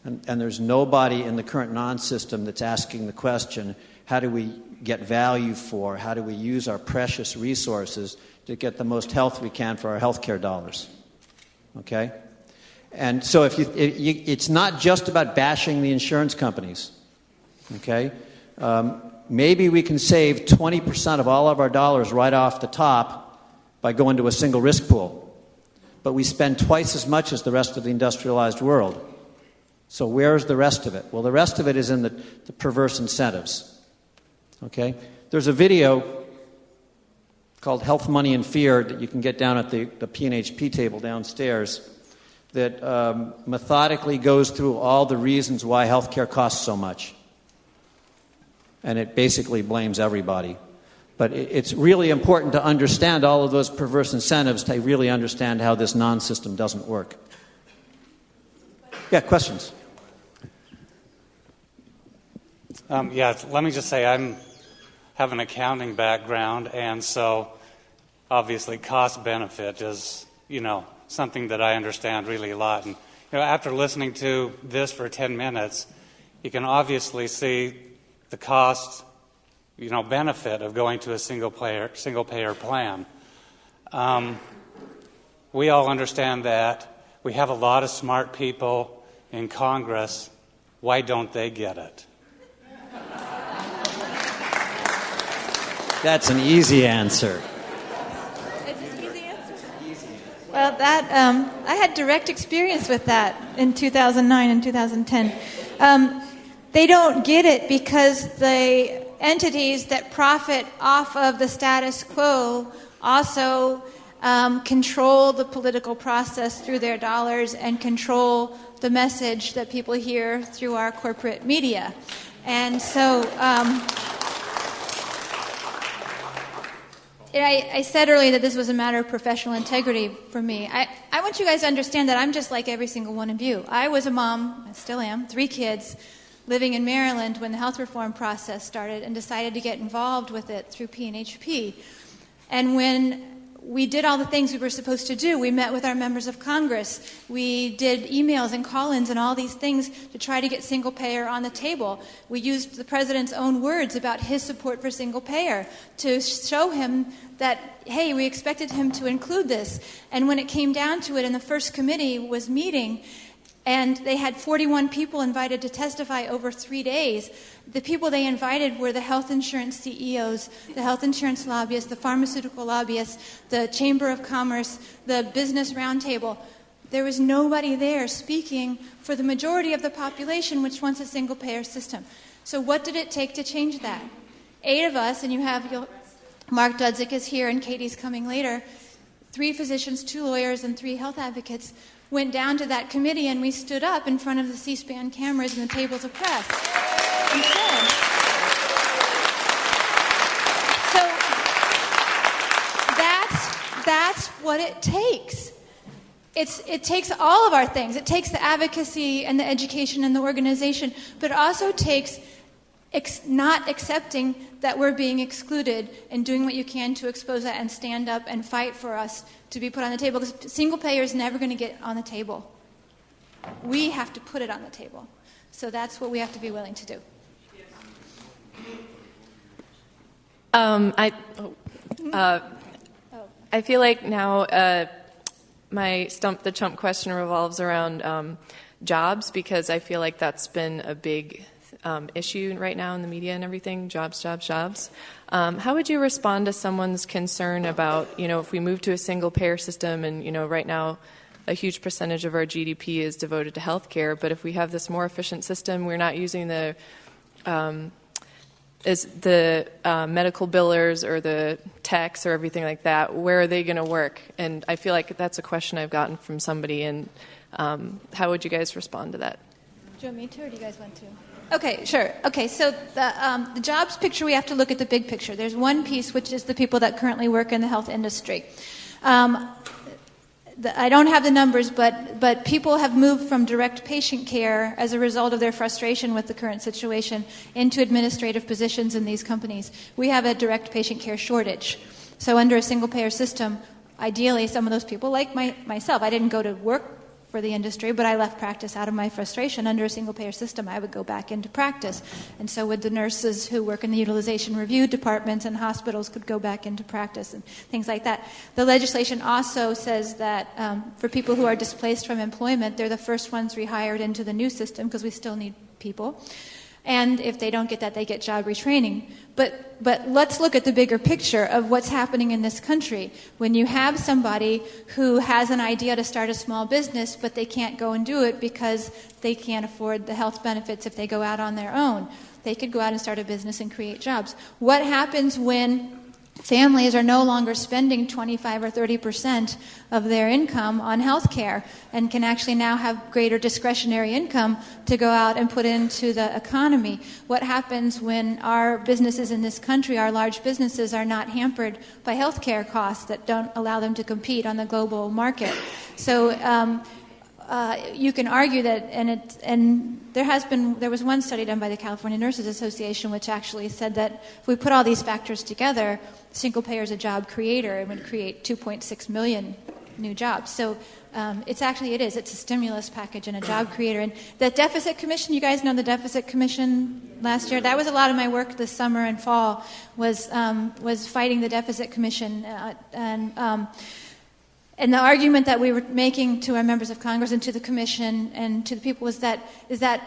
And there's nobody in the current non-system that's asking the question, how do we get value for, how do we use our precious resources to get the most health we can for our healthcare dollars? Okay? And so it's not just about bashing the insurance companies. Okay? Maybe we can save 20% of all of our dollars right off the top by going to a single risk pool. But we spend twice as much as the rest of the industrialized world. So where's the rest of it? Well, the rest of it is in the perverse incentives. Okay? There's a video called Health, Money, and Fear that you can get down at the P&HP table downstairs that methodically goes through all the reasons why healthcare costs so much. And it basically blames everybody. But it's really important to understand all of those perverse incentives to really understand how this non-system doesn't work. Yeah, questions? Let me just say I have an accounting background, and so obviously cost-benefit is, something that I understand really a lot. And after listening to this for 10 minutes, you can obviously see the cost benefit of going to a single payer plan. We all understand that. We have a lot of smart people in Congress. Why don't they get it? That's an easy answer. It's an easy answer. Well, that I had direct experience with that in 2009 and 2010. They don't get it because the entities that profit off of the status quo also control the political process through their dollars and control the message that people hear through our corporate media. And so I said earlier that this was a matter of professional integrity for me. I want you guys to understand that I'm just like every single one of you. I was a mom, I still am, 3 kids, living in Maryland when the health reform process started, and decided to get involved with it through P&HP. And when we did all the things we were supposed to do, we met with our members of Congress, we did emails and call-ins and all these things to try to get single payer on the table. We used the president's own words about his support for single payer to show him that, hey, we expected him to include this. And when it came down to it and the first committee was meeting, And they had 41 people invited to testify over 3 days. The people they invited were the health insurance CEOs, the health insurance lobbyists, the pharmaceutical lobbyists, the Chamber of Commerce, the Business Roundtable. There was nobody there speaking for the majority of the population, which wants a single-payer system. So what did it take to change that? 8 of us, and Mark Dudzik is here and Katie's coming later, 3 physicians, 2 lawyers, and 3 health advocates went down to that committee, and we stood up in front of the C-SPAN cameras and the tables of press and said, so that's what it takes. It takes all of our things. It takes the advocacy and the education and the organization, but it also takes not accepting that we're being excluded and doing what you can to expose that and stand up and fight for us to be put on the table. Because single payer is never going to get on the table. We have to put it on the table. So that's what we have to be willing to do. I feel like now my Stump the Chump question revolves around jobs, because I feel like that's been a big issue right now in the media and everything, jobs. How would you respond to someone's concern about, if we move to a single-payer system and, right now a huge percentage of our GDP is devoted to healthcare, but if we have this more efficient system, we're not using the medical billers or the techs or everything like that, where are they going to work? And I feel like that's a question I've gotten from somebody, and how would you guys respond to that? Do you want me to, or do you guys want to? Okay, sure. Okay, so the jobs picture, we have to look at the big picture. There's one piece, which is the people that currently work in the health industry. I don't have the numbers, but people have moved from direct patient care as a result of their frustration with the current situation into administrative positions in these companies. We have a direct patient care shortage. So under a single-payer system, ideally some of those people, like myself, I didn't go to work for the industry, but I left practice out of my frustration. Under a single-payer system, I would go back into practice. And so would the nurses who work in the utilization review departments and hospitals could go back into practice and things like that. The legislation also says that for people who are displaced from employment, they're the first ones rehired into the new system, because we still need people. And if they don't get that, they get job retraining. But let's look at the bigger picture of what's happening in this country. When you have somebody who has an idea to start a small business, but they can't go and do it because they can't afford the health benefits if they go out on their own, they could go out and start a business and create jobs. What happens when families are no longer spending 25 or 30% of their income on health care and can actually now have greater discretionary income to go out and put into the economy? What happens when our businesses in this country, our large businesses, are not hampered by health care costs that don't allow them to compete on the global market? So you can argue that, and there was one study done by the California Nurses Association which actually said that if we put all these factors together, single payer is a job creator and would create 2.6 million new jobs. So it's a stimulus package and a job creator. And the Deficit Commission, you guys know the Deficit Commission last year? That was a lot of my work this summer and fall, was fighting the Deficit Commission. And the argument that we were making to our members of Congress and to the Commission and to the people is that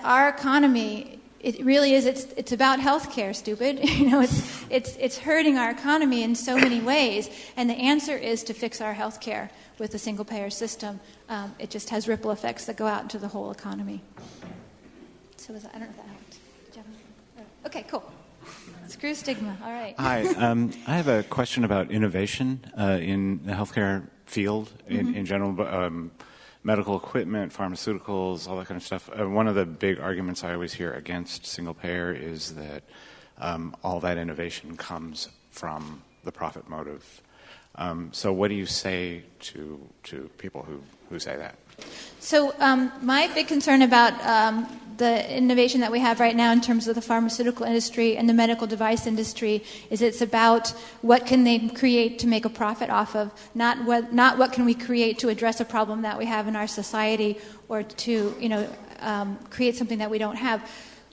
our economy, it really is, it's about health care, stupid. It's hurting our economy in so many ways. And the answer is to fix our health care with a single-payer system. It just has ripple effects that go out into the whole economy. So I don't know if that helped. Okay, cool. Screw stigma. All right. Hi. I have a question about innovation in the healthcare field in general, medical equipment, pharmaceuticals, all that kind of stuff. One of the big arguments I always hear against single payer is that all that innovation comes from the profit motive. So what do you say to people who say that? So my big concern about the innovation that we have right now in terms of the pharmaceutical industry and the medical device industry is it's about what can they create to make a profit off of, not what can we create to address a problem that we have in our society or to create something that we don't have.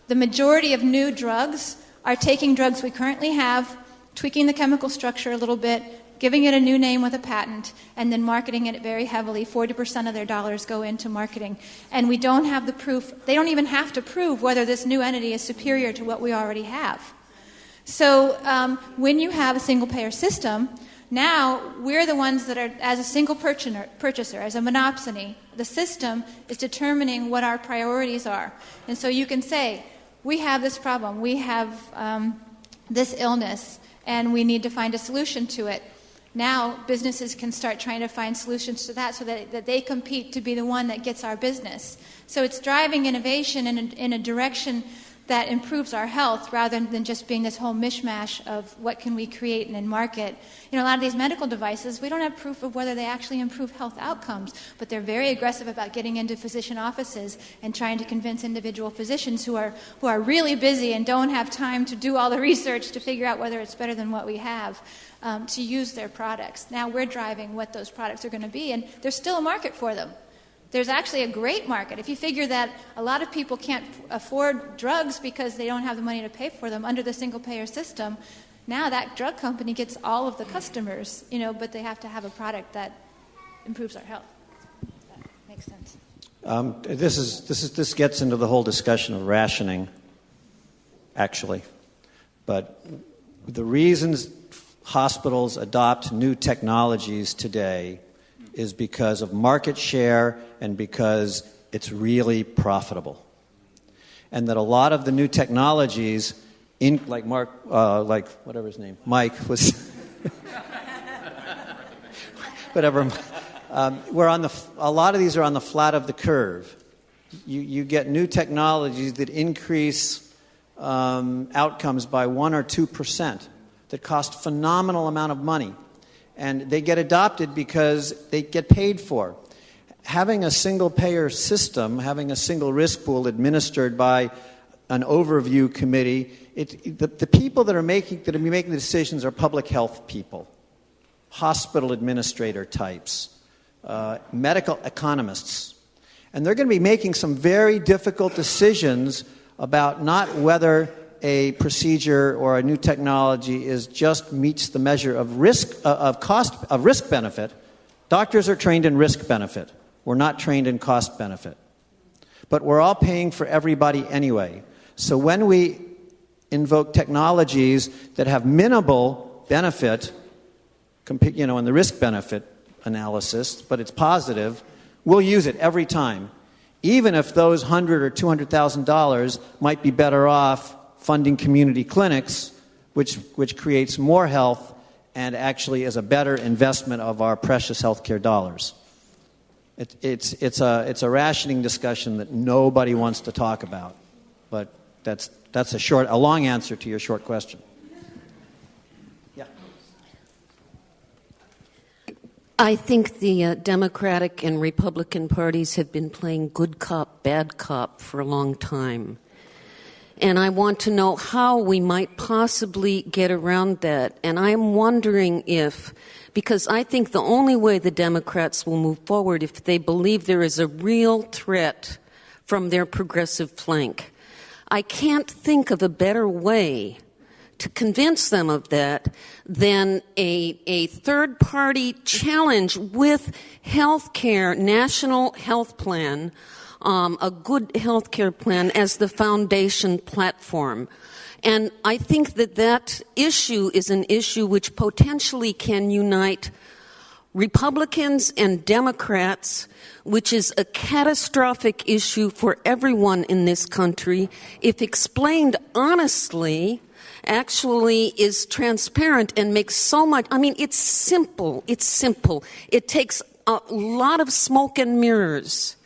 The majority of new drugs are taking drugs we currently have, tweaking the chemical structure a little bit, giving it a new name with a patent, and then marketing it very heavily. 40% of their dollars go into marketing. And we don't have the proof. They don't even have to prove whether this new entity is superior to what we already have. So when you have a single-payer system, now we're the ones that are, as a single purchaser, as a monopsony, the system is determining what our priorities are. And so you can say, we have this problem, we have this illness, and we need to find a solution to it. Now businesses can start trying to find solutions to that so that they compete to be the one that gets our business. So it's driving innovation in a direction that improves our health rather than just being this whole mishmash of what can we create and then market. You know, a lot of these medical devices, we don't have proof of whether they actually improve health outcomes, but they're very aggressive about getting into physician offices and trying to convince individual physicians who are really busy and don't have time to do all the research to figure out whether it's better than what we have, to use their products. Now we're driving what those products are going to be, and there's still a market for them. There's actually a great market. If you figure that a lot of people can't afford drugs because they don't have the money to pay for them under the single-payer system, now that drug company gets all of the customers, you know, but they have to have a product that improves our health. That makes sense. This gets into the whole discussion of rationing, actually. But the reasons hospitals adopt new technologies today is because of market share and because it's really profitable. And that a lot of the new technologies, like whatever his name, Mike was, whatever, a lot of these are on the flat of the curve. You get new technologies that increase outcomes by 1 or 2% that cost phenomenal amount of money. And they get adopted because they get paid for. Having a single-payer system, having a single risk pool administered by an overview committee, the people that are making the decisions are public health people, hospital administrator types, medical economists. And they're going to be making some very difficult decisions about not whether a procedure or a new technology just meets the measure of risk benefit. Doctors are trained in risk benefit. We're not trained in cost benefit. But we're all paying for everybody anyway. So when we invoke technologies that have minimal benefit, in the risk benefit analysis, but it's positive, we'll use it every time, even if those $100,000 or $200,000 might be better off funding community clinics, which creates more health and actually is a better investment of our precious healthcare dollars. It's a rationing discussion that nobody wants to talk about, but that's a long answer to your short question. Yeah. I think the Democratic and Republican parties have been playing good cop, bad cop for a long time. And I want to know how we might possibly get around that. And I'm wondering because I think the only way the Democrats will move forward if they believe there is a real threat from their progressive flank. I can't think of a better way to convince them of that than a third-party challenge with health care, national health plan, a good health care plan as the foundation platform. And I think that issue is an issue which potentially can unite Republicans and Democrats, which is a catastrophic issue for everyone in this country, if explained honestly, actually is transparent and makes so much. I mean, it's simple. It takes a lot of smoke and mirrors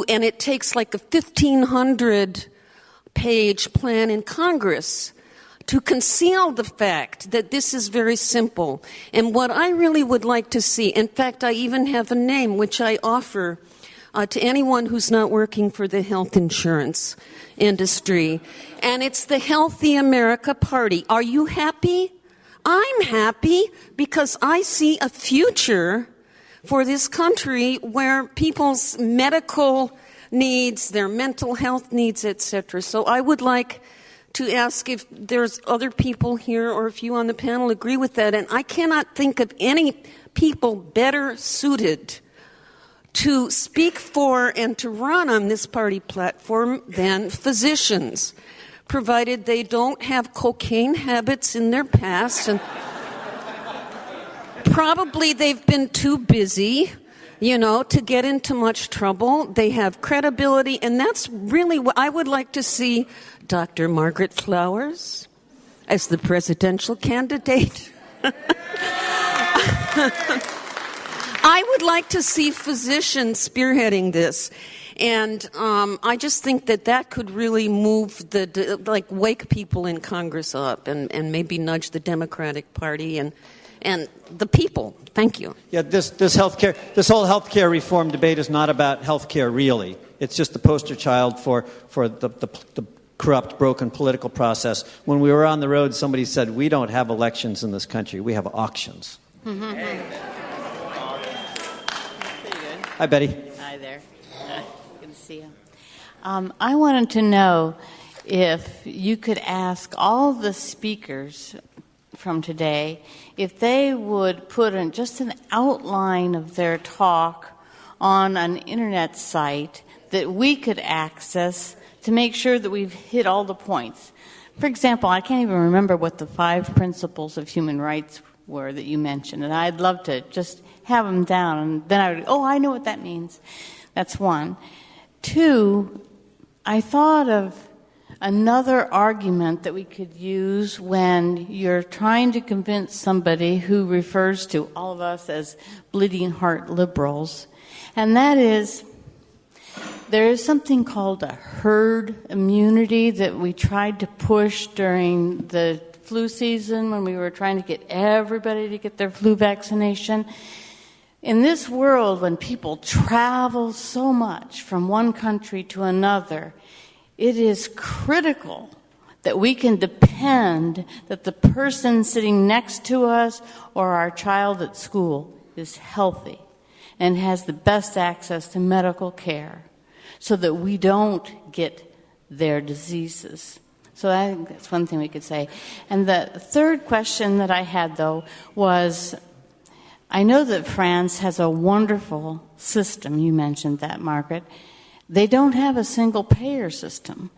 and it takes like a 1,500-page plan in Congress to conceal the fact that this is very simple. And what I really would like to see, in fact, I even have a name which I offer to anyone who's not working for the health insurance industry, and it's the Healthy America Party. Are you happy? I'm happy because I see a future for this country where people's medical needs, their mental health needs, etc. So I would like to ask if there's other people here or if you on the panel agree with that. And I cannot think of any people better suited to speak for and to run on this party platform than physicians, provided they don't have cocaine habits in their past, and probably they've been too busy, to get into much trouble. They have credibility, and that's really what I would like to see Dr. Margaret Flowers as the presidential candidate. I would like to see physicians spearheading this. And I just think that could really move wake people in Congress up and maybe nudge the Democratic Party and the people. Thank you. Yeah, this whole healthcare reform debate is not about healthcare really. It's just the poster child for the corrupt, broken political process. When we were on the road, somebody said, "We don't have elections in this country. We have auctions." Hi, Betty. Hi there. Good to see you. I wanted to know if you could ask all the speakers from today if they would put in just an outline of their talk on an internet site that we could access to make sure that we've hit all the points. For example, I can't even remember what the 5 principles of human rights were that you mentioned, and I'd love to just have them down, and then I would, I know what that means. That's one. 2, I thought of another argument that we could use when you're trying to convince somebody who refers to all of us as bleeding heart liberals, and that is there is something called a herd immunity that we tried to push during the flu season when we were trying to get everybody to get their flu vaccination. In this world, when people travel so much from one country to another, it is critical that we can depend that the person sitting next to us or our child at school is healthy and has the best access to medical care so that we don't get their diseases. So I think that's one thing we could say. And the third question that I had, though, was I know that France has a wonderful system. You mentioned that, Margaret. They don't have a single-payer system.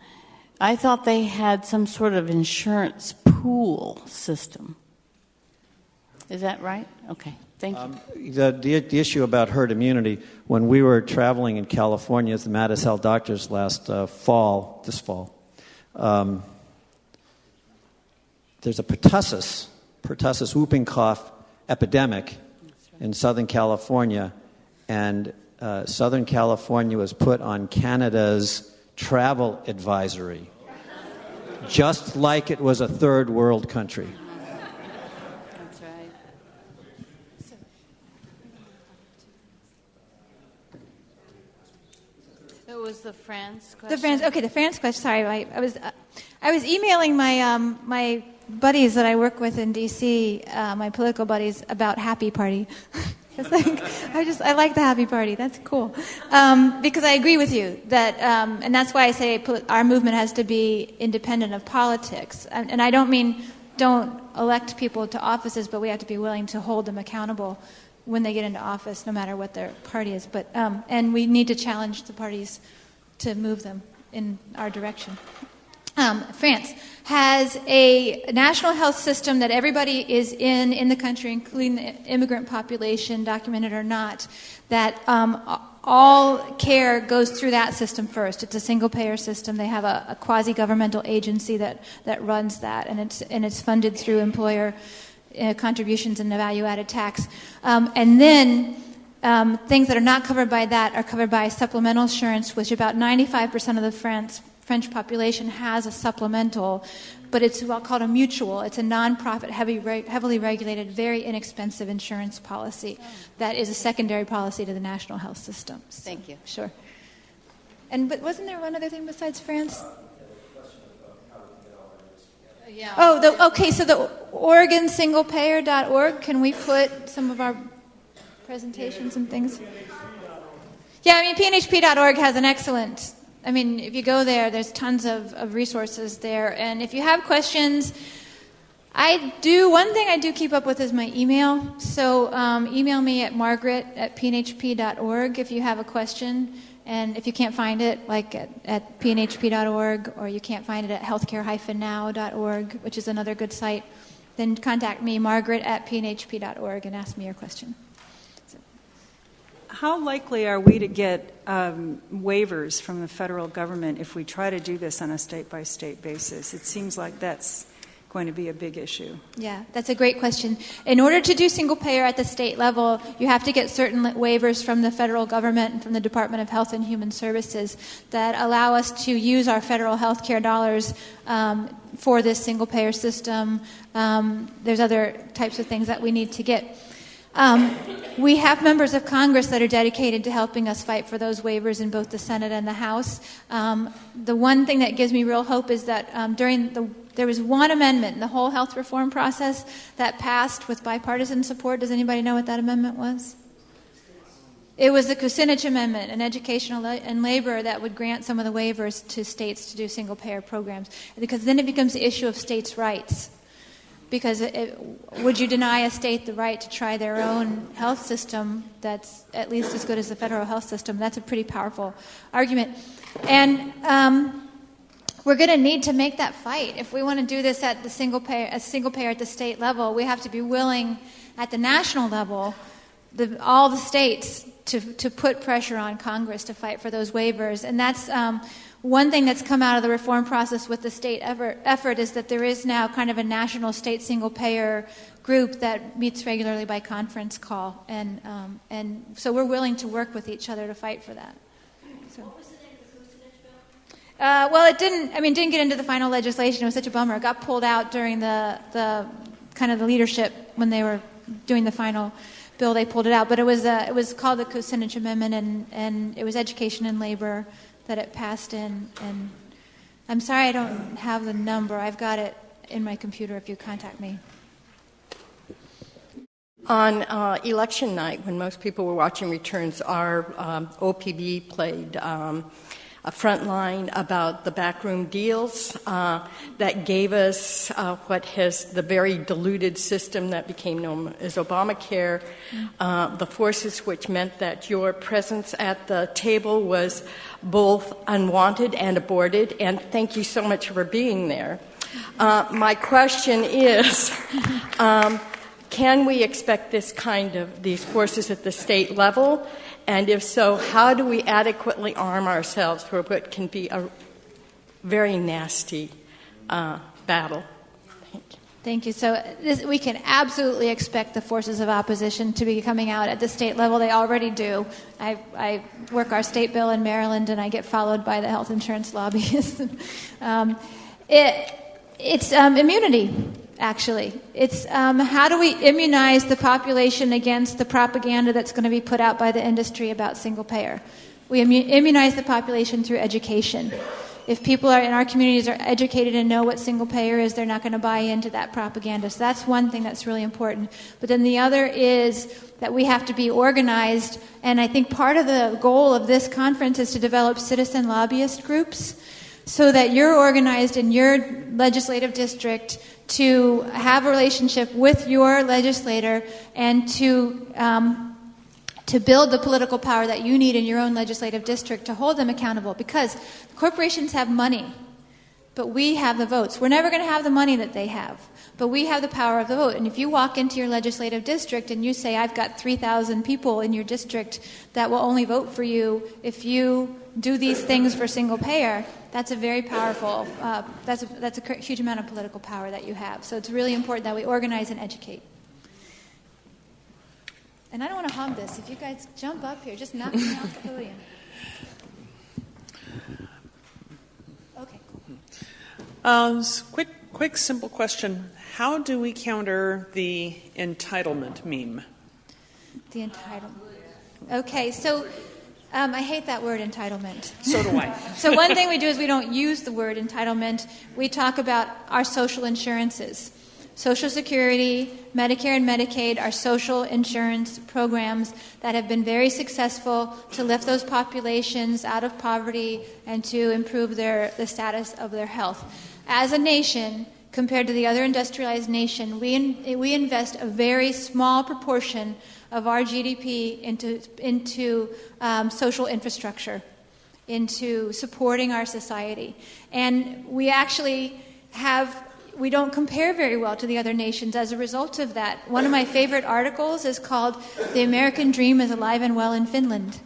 I thought they had some sort of insurance pool system. Is that right? Okay, thank you. The issue about herd immunity, when we were traveling in California as the Mattis Health Doctors this fall, there's a pertussis whooping cough epidemic in Southern California, and Southern California was put on Canada's travel advisory, just like it was a third world country. That's right. It was the France question. The France question. Sorry, I was emailing my buddies that I work with in D.C., my political buddies, about Happy Party. I like the Happy Party. That's cool. Because I agree with you that, and that's why I say our movement has to be independent of politics. And I don't mean don't elect people to offices, but we have to be willing to hold them accountable when they get into office, no matter what their party is. But and we need to challenge the parties to move them in our direction. France has a national health system that everybody is in the country, including the immigrant population, documented or not, that all care goes through that system first. It's a single-payer system. They have a quasi-governmental agency that runs that, and it's funded through employer contributions and a value-added tax. And then things that are not covered by that are covered by supplemental insurance, which about 95% of the French population has a supplemental, but it's called a mutual. It's a non-profit, heavily regulated, very inexpensive insurance policy that is a secondary policy to the national health systems. Thank you. Sure. But wasn't there one other thing besides France? Yeah. Okay, so the OregonSinglePayer.org, can we put some of our presentations and things? Yeah, PNHP.org has an excellent I mean, if you go there, there's tons of resources there. And if you have questions, one thing I do keep up with is my email. So email me at margaret@pnhp.org if you have a question. And if you can't find it, like at pnhp.org, or you can't find it at healthcare-now.org, which is another good site, then contact me, margaret@pnhp.org, and ask me your question. How likely are we to get waivers from the federal government if we try to do this on a state-by-state basis? It seems like that's going to be a big issue. Yeah, that's a great question. In order to do single payer at the state level, you have to get certain waivers from the federal government and from the Department of Health and Human Services that allow us to use our federal health care dollars for this single payer system. There's other types of things that we need to get. We have members of Congress that are dedicated to helping us fight for those waivers in both the Senate and the House. The one thing that gives me real hope is that there was one amendment in the whole health reform process that passed with bipartisan support. Does anybody know what that amendment was? It was the Kucinich Amendment, an educational and labor that would grant some of the waivers to states to do single-payer programs. Because then it becomes the issue of states' rights. Because would you deny a state the right to try their own health system that's at least as good as the federal health system? That's a pretty powerful argument. And we're going to need to make that fight. If we want to do this at the single payer at the state level, we have to be willing at the national level, all the states, to put pressure on Congress to fight for those waivers. And that's one thing that's come out of the reform process with the state effort is that there is now kind of a national state single-payer group that meets regularly by conference call. And so we're willing to work with each other to fight for that. So. What was the name of the Kucinich bill? Well, it didn't get into the final legislation. It was such a bummer. It got pulled out during the kind of the leadership when they were doing the final bill. They pulled it out. But it was called the Kucinich Amendment, and it was education and labor that it passed in. And I'm sorry I don't have the number. I've got it in my computer if you contact me. On election night, when most people were watching returns, our OPB played a front line about the backroom deals that gave us what has the very diluted system that became known as Obamacare, the forces which meant that your presence at the table was both unwanted and aborted, and thank you so much for being there. My question is, can we expect these forces at the state level? And if so, how do we adequately arm ourselves for what can be a very nasty battle? Thank you. So we can absolutely expect the forces of opposition to be coming out at the state level. They already do. I work our state bill in Maryland, and I get followed by the health insurance lobbyists. It's immunity. Actually, it's how do we immunize the population against the propaganda that's going to be put out by the industry about single payer? We immunize the population through education. If people in our communities are educated and know what single payer is, they're not going to buy into that propaganda. So that's one thing that's really important. But then the other is that we have to be organized, and I think part of the goal of this conference is to develop citizen lobbyist groups so that you're organized in your legislative district to have a relationship with your legislator and to build the political power that you need in your own legislative district to hold them accountable. Because corporations have money, but we have the votes. We're never going to have the money that they have, but we have the power of the vote. And if you walk into your legislative district and you say, I've got 3,000 people in your district that will only vote for you if you do these things for single payer, that's a very powerful, that's a huge amount of political power that you have. So it's really important that we organize and educate. And I don't want to hog this. If you guys jump up here, just knock me off the podium. Okay, cool. Quick, simple question. How do we counter the entitlement meme? The entitlement. Okay, so I hate that word entitlement. So do I. So one thing we do is we don't use the word entitlement. We talk about our social insurances. Social Security, Medicare, and Medicaid are social insurance programs that have been very successful to lift those populations out of poverty and to improve the status of their health. As a nation, compared to the other industrialized nation, we invest a very small proportion of our GDP into social infrastructure, into supporting our society. And we actually we don't compare very well to the other nations as a result of that. One of my favorite articles is called "The American Dream is Alive and Well in Finland."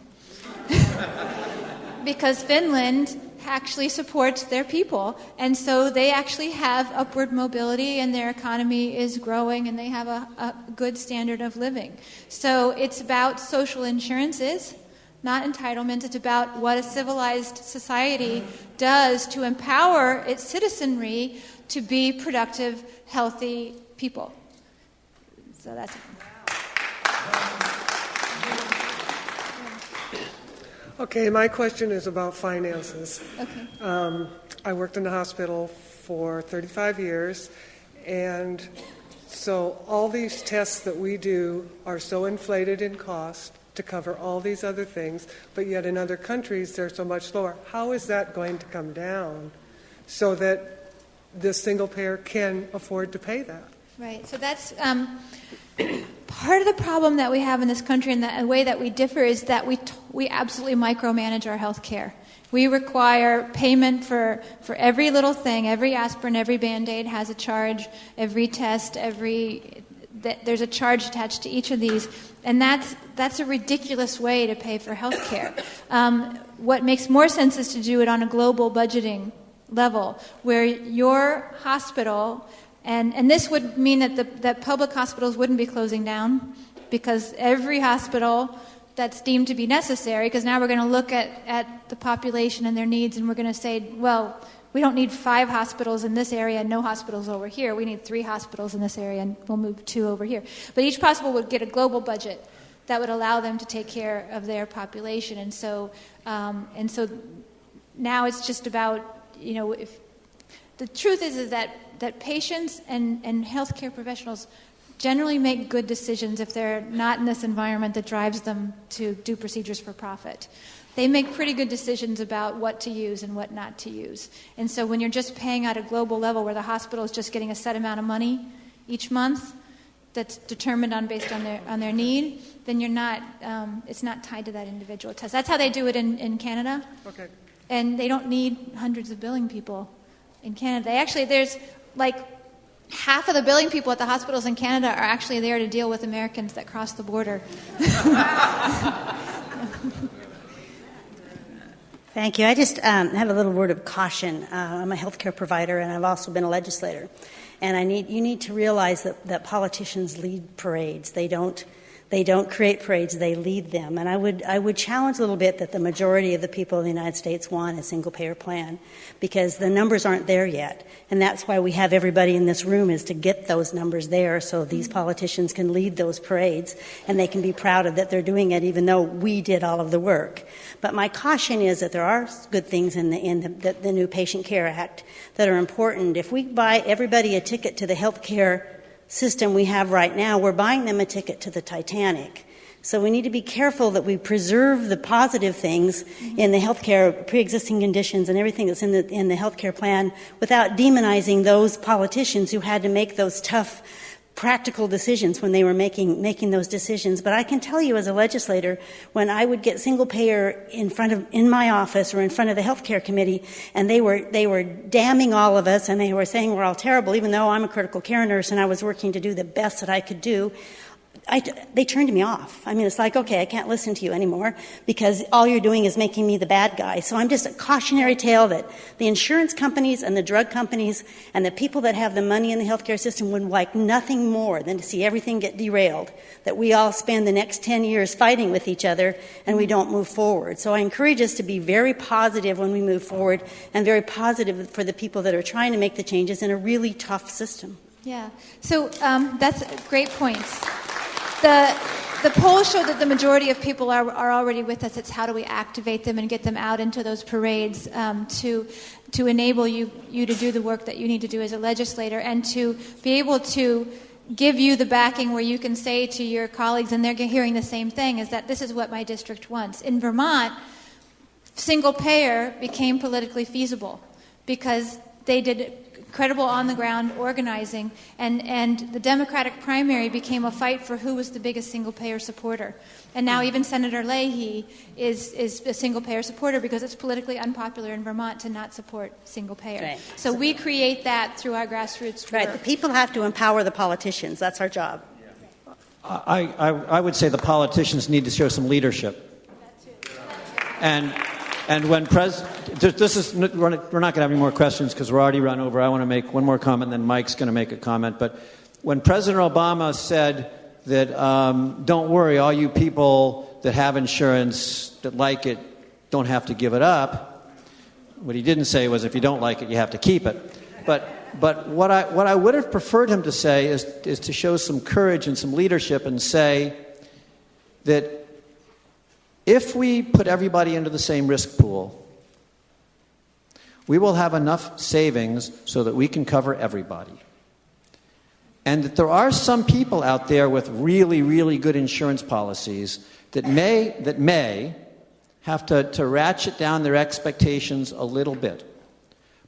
Because Finland actually supports their people, and so they actually have upward mobility, and their economy is growing, and they have a good standard of living. So it's about social insurances, not entitlements. It's about what a civilized society does to empower its citizenry to be productive, healthy people. So that's it. Okay, my question is about finances. Okay. I worked in the hospital for 35 years, and so all these tests that we do are so inflated in cost to cover all these other things, but yet in other countries they're so much lower. How is that going to come down so that this single payer can afford to pay that? Right. So that's part of the problem that we have in this country, and the way that we differ is that we absolutely micromanage our health care. We require payment for every little thing. Every aspirin, every Band-Aid has a charge. Every test, there's a charge attached to each of these. And that's a ridiculous way to pay for health care. What makes more sense is to do it on a global budgeting level, where your hospital, and this would mean that public hospitals wouldn't be closing down, because every hospital that's deemed to be necessary, because now we're going to look at the population and their needs, and we're going to say, well, we don't need 5 hospitals in this area and no hospitals over here. We need 3 hospitals in this area, and we'll move 2 over here. But each hospital would get a global budget that would allow them to take care of their population. And so now it's just about, if the truth is that patients and healthcare professionals generally make good decisions if they're not in this environment that drives them to do procedures for profit. They make pretty good decisions about what to use and what not to use. And so when you're just paying at a global level where the hospital is just getting a set amount of money each month that's determined based on their need, then you're not, it's not tied to that individual test. That's how they do it in Canada. Okay. And they don't need hundreds of billing people in Canada. There's like half of the billing people at the hospitals in Canada are actually there to deal with Americans that cross the border. Thank you. I just have a little word of caution. I'm a healthcare provider, and I've also been a legislator. And you need to realize that politicians lead parades. They don't create parades, they lead them. And I would challenge a little bit that the majority of the people in the United States want a single-payer plan, because the numbers aren't there yet. And that's why we have everybody in this room, is to get those numbers there so these politicians can lead those parades and they can be proud of that they're doing it, even though we did all of the work. But my caution is that there are good things in the new Patient Care Act that are important. If we buy everybody a ticket to the health care system we have right now, we're buying them a ticket to the Titanic. So we need to be careful that we preserve the positive things in the healthcare, pre-existing conditions and everything that's in the healthcare plan, without demonizing those politicians who had to make those tough practical decisions when they were making those decisions. But I can tell you, as a legislator, when I would get single payer in my office or in front of the healthcare committee, and they were damning all of us, and they were saying we're all terrible, even though I'm a critical care nurse and I was working to do the best that I could do, they turned me off. I mean, it's like, okay, I can't listen to you anymore because all you're doing is making me the bad guy. So I'm just a cautionary tale that the insurance companies and the drug companies and the people that have the money in the healthcare system would like nothing more than to see everything get derailed, that we all spend the next 10 years fighting with each other and we don't move forward. So I encourage us to be very positive when we move forward, and very positive for the people that are trying to make the changes in a really tough system. Yeah. So that's great points. the polls show that the majority of people are already with us. It's how do we activate them and get them out into those parades to enable you to do the work that you need to do as a legislator, and to be able to give you the backing where you can say to your colleagues, and they're hearing the same thing, is that this is what my district wants. In Vermont, single payer became politically feasible because they did credible on-the-ground organizing, and the Democratic primary became a fight for who was the biggest single-payer supporter. And now even Senator Leahy is a single-payer supporter because it's politically unpopular in Vermont to not support single-payer. Right. So we create that through our grassroots work. Right. The people have to empower the politicians. That's our job. I would say the politicians need to show some leadership. And when we're not going to have any more questions because we're already run over. I want to make one more comment, then Mike's going to make a comment. But when President Obama said that, don't worry, all you people that have insurance that like it don't have to give it up, what he didn't say was if you don't like it, you have to keep it. But what I would have preferred him to say is to show some courage and some leadership and say that if we put everybody into the same risk pool, we will have enough savings so that we can cover everybody. And that there are some people out there with really, really good insurance policies that may have to ratchet down their expectations a little bit.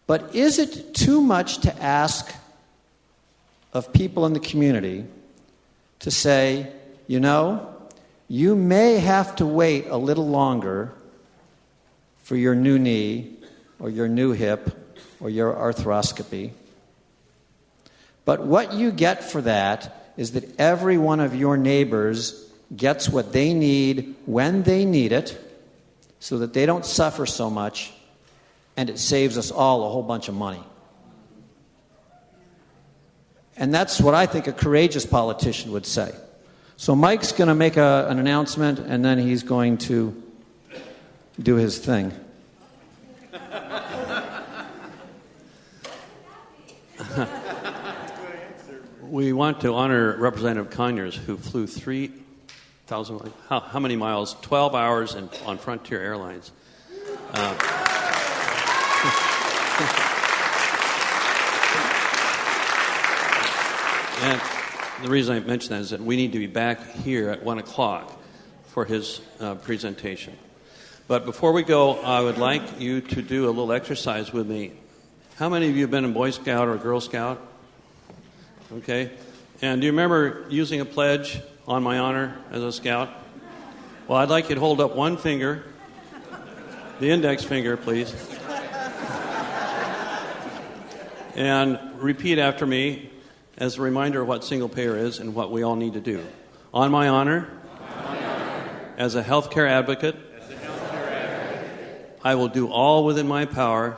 But is it too much to ask of people in the community to say, you know, you may have to wait a little longer for your new knee or your new hip or your arthroscopy. But what you get for that is that every one of your neighbors gets what they need when they need it so that they don't suffer so much, and it saves us all a whole bunch of money. And that's what I think a courageous politician would say. So Mike's going to make an announcement, and then he's going to do his thing. We want to honor Representative Conyers, who flew 3,000, how many miles? 12 hours on Frontier Airlines. And the reason I mention that is that we need to be back here at 1 o'clock for his presentation. But before we go, I would like you to do a little exercise with me. How many of you have been in Boy Scout or Girl Scout? Okay. And do you remember using a pledge on my honor as a scout? Well, I'd like you to hold up one finger, the index finger, please, and repeat after me as a reminder of what single payer is and what we all need to do. On my honor, as a healthcare advocate, I will do all within my power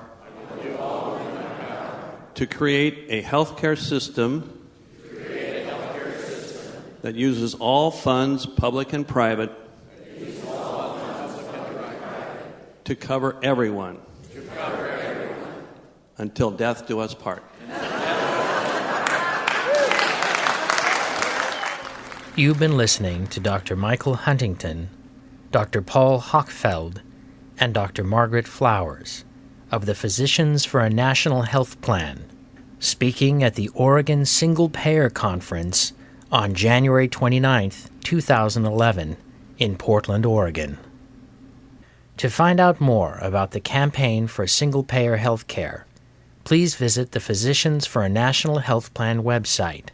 to create a healthcare system that uses all funds, public and private, to cover everyone until death do us part. You've been listening to Dr. Michael Huntington, Dr. Paul Hochfeld, and Dr. Margaret Flowers of the Physicians for a National Health Plan, speaking at the Oregon Single Payer Conference on January 29, 2011, in Portland, Oregon. To find out more about the campaign for single-payer health care, please visit the Physicians for a National Health Plan website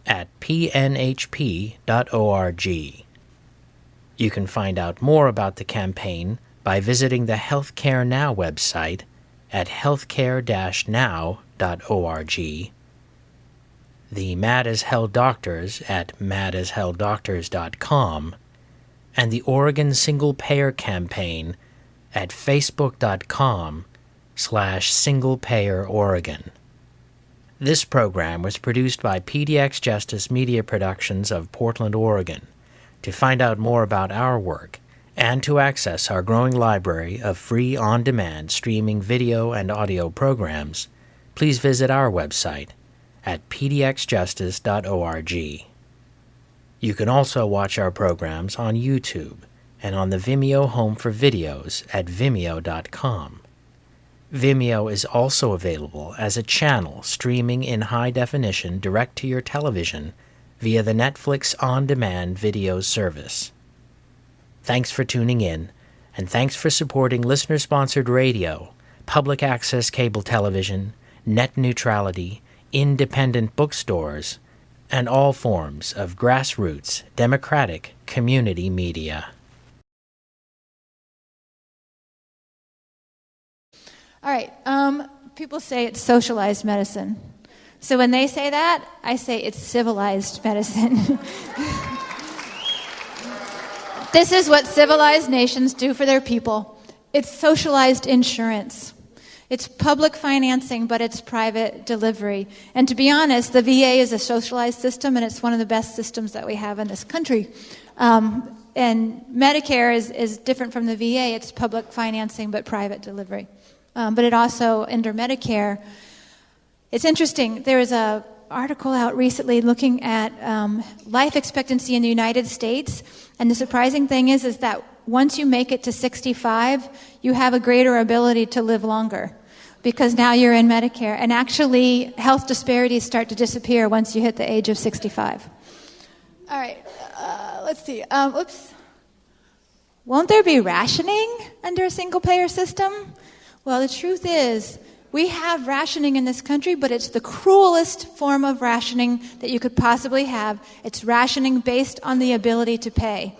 at pnhp.org. You can find out more about the campaign by visiting the Healthcare Now website at healthcare-now.org, the Mad as Hell Doctors at madashelldoctors.com, and the Oregon Single Payer Campaign at facebook.com/singlepayerOregon. This program was produced by PDX Justice Media Productions of Portland, Oregon. To find out more about our work and to access our growing library of free on-demand streaming video and audio programs, please visit our website at pdxjustice.org. You can also watch our programs on YouTube and on the Vimeo Home for Videos at vimeo.com. Vimeo is also available as a channel streaming in high definition direct to your television via the Netflix on-demand video service. Thanks for tuning in, and thanks for supporting listener-sponsored radio, public access cable television, net neutrality, independent bookstores, and all forms of grassroots, democratic community media. All right. People say it's socialized medicine. So when they say that, I say it's civilized medicine. This is what civilized nations do for their people. It's socialized insurance. It's public financing, but it's private delivery. And to be honest, the VA is a socialized system, and it's one of the best systems that we have in this country. And Medicare is different from the VA. It's public financing, but private delivery. But it also, under Medicare, it's interesting. There was an article out recently looking at life expectancy in the United States, and the surprising thing is that once you make it to 65, you have a greater ability to live longer because now you're in Medicare. And actually, health disparities start to disappear once you hit the age of 65. All right, let's see. Won't there be rationing under a single-payer system? Well, the truth is, we have rationing in this country, but it's the cruelest form of rationing that you could possibly have. It's rationing based on the ability to pay.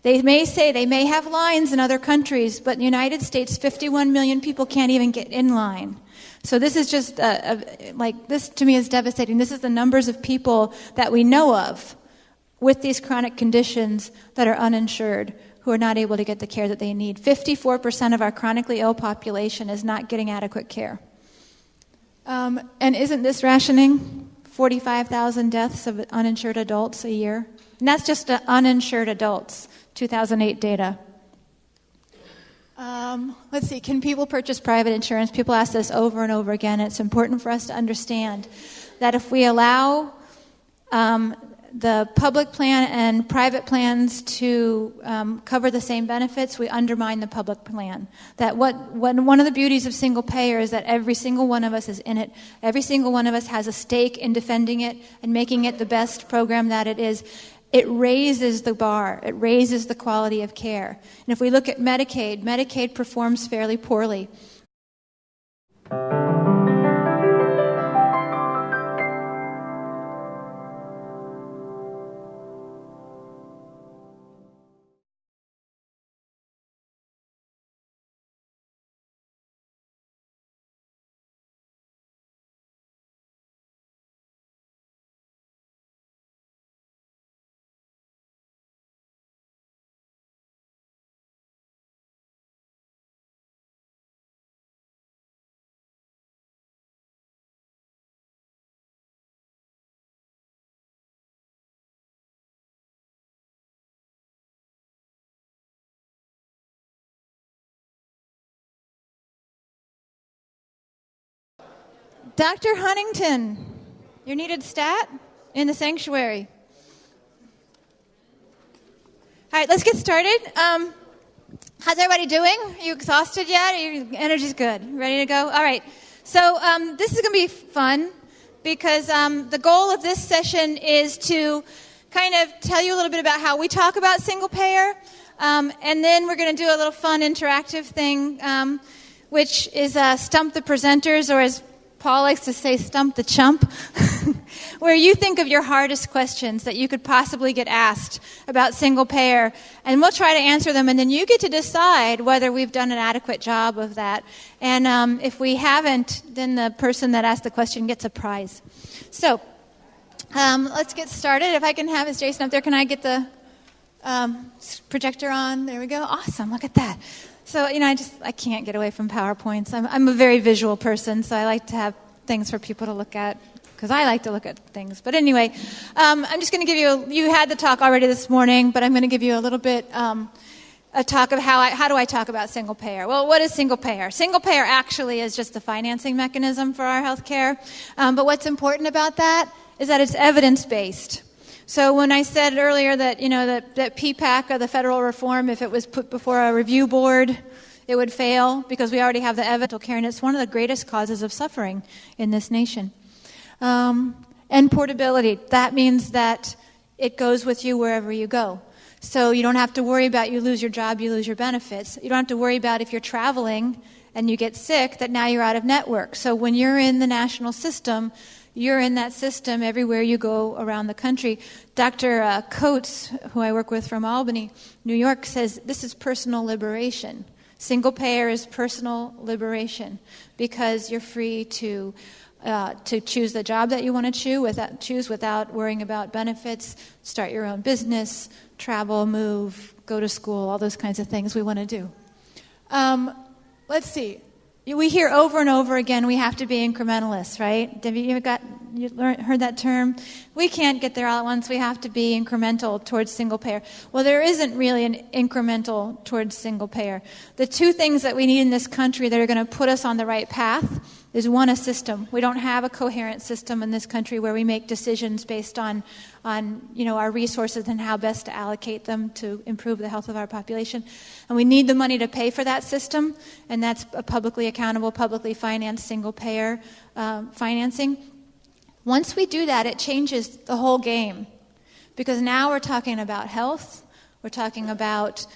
They may say they may have lines in other countries, but in the United States, 51 million people can't even get in line. So this is just, this to me is devastating. This is the numbers of people that we know of with these chronic conditions that are uninsured, who are not able to get the care that they need. 54% of our chronically ill population is not getting adequate care. And isn't this rationing? 45,000 deaths of uninsured adults a year. And that's just uninsured adults, 2008 data. Let's see, can people purchase private insurance? People ask this over and over again. It's important for us to understand that if we allow the public plan and private plans to cover the same benefits, we undermine the public plan. That one of the beauties of single payer is that every single one of us is in it. Every single one of us has a stake in defending it and making it the best program that it is. It raises the bar. It raises the quality of care. And if we look at Medicaid, Medicaid performs fairly poorly. Dr. Huntington, your needed stat in the sanctuary. All right, let's get started. How's everybody doing? Are you exhausted yet? Your energy's good. Ready to go? All right. So this is going to be fun because the goal of this session is to kind of tell you a little bit about how we talk about single payer, and then we're going to do a little fun interactive thing, which is Stump the Presenters, or as Paul likes to say, Stump the Chump, where you think of your hardest questions that you could possibly get asked about single payer, and we'll try to answer them, and then you get to decide whether we've done an adequate job of that. And if we haven't, then the person that asked the question gets a prize. So let's get started. If I can have, is Jason up there? Can I get the projector on? There we go. Awesome. Look at that. So, I can't get away from PowerPoints. I'm a very visual person, so I like to have things for people to look at, because I like to look at things. But anyway, I'm just going to give you had the talk already this morning, but I'm going to give you a little bit, a talk of how do I talk about single payer. Well, what is single payer? Single payer actually is just a financing mechanism for our health care. But what's important about that is that it's evidence-based. So when I said earlier that, that PPAC, or the federal reform, if it was put before a review board, it would fail because we already have the evidence care, and it's one of the greatest causes of suffering in this nation. And portability. That means that it goes with you wherever you go. So you don't have to worry about you lose your job, you lose your benefits. You don't have to worry about if you're traveling and you get sick, that now you're out of network. So when you're in the national system, you're in that system everywhere you go around the country. Dr. Coates, who I work with from Albany, New York, says this is personal liberation. Single payer is personal liberation because you're free to choose the job that you want to choose without worrying about benefits, start your own business, travel, move, go to school, all those kinds of things we want to do. Let's see. We hear over and over again we have to be incrementalists, right? Have you heard that term? We can't get there all at once. We have to be incremental towards single payer. Well, there isn't really an incremental towards single payer. The two things that we need in this country that are going to put us on the right path is one, a system. We don't have a coherent system in this country where we make decisions based on our resources and how best to allocate them to improve the health of our population. And we need the money to pay for that system, and that's a publicly accountable, publicly financed single payer financing. Once we do that, it changes the whole game, because now we're talking about health. We're talking about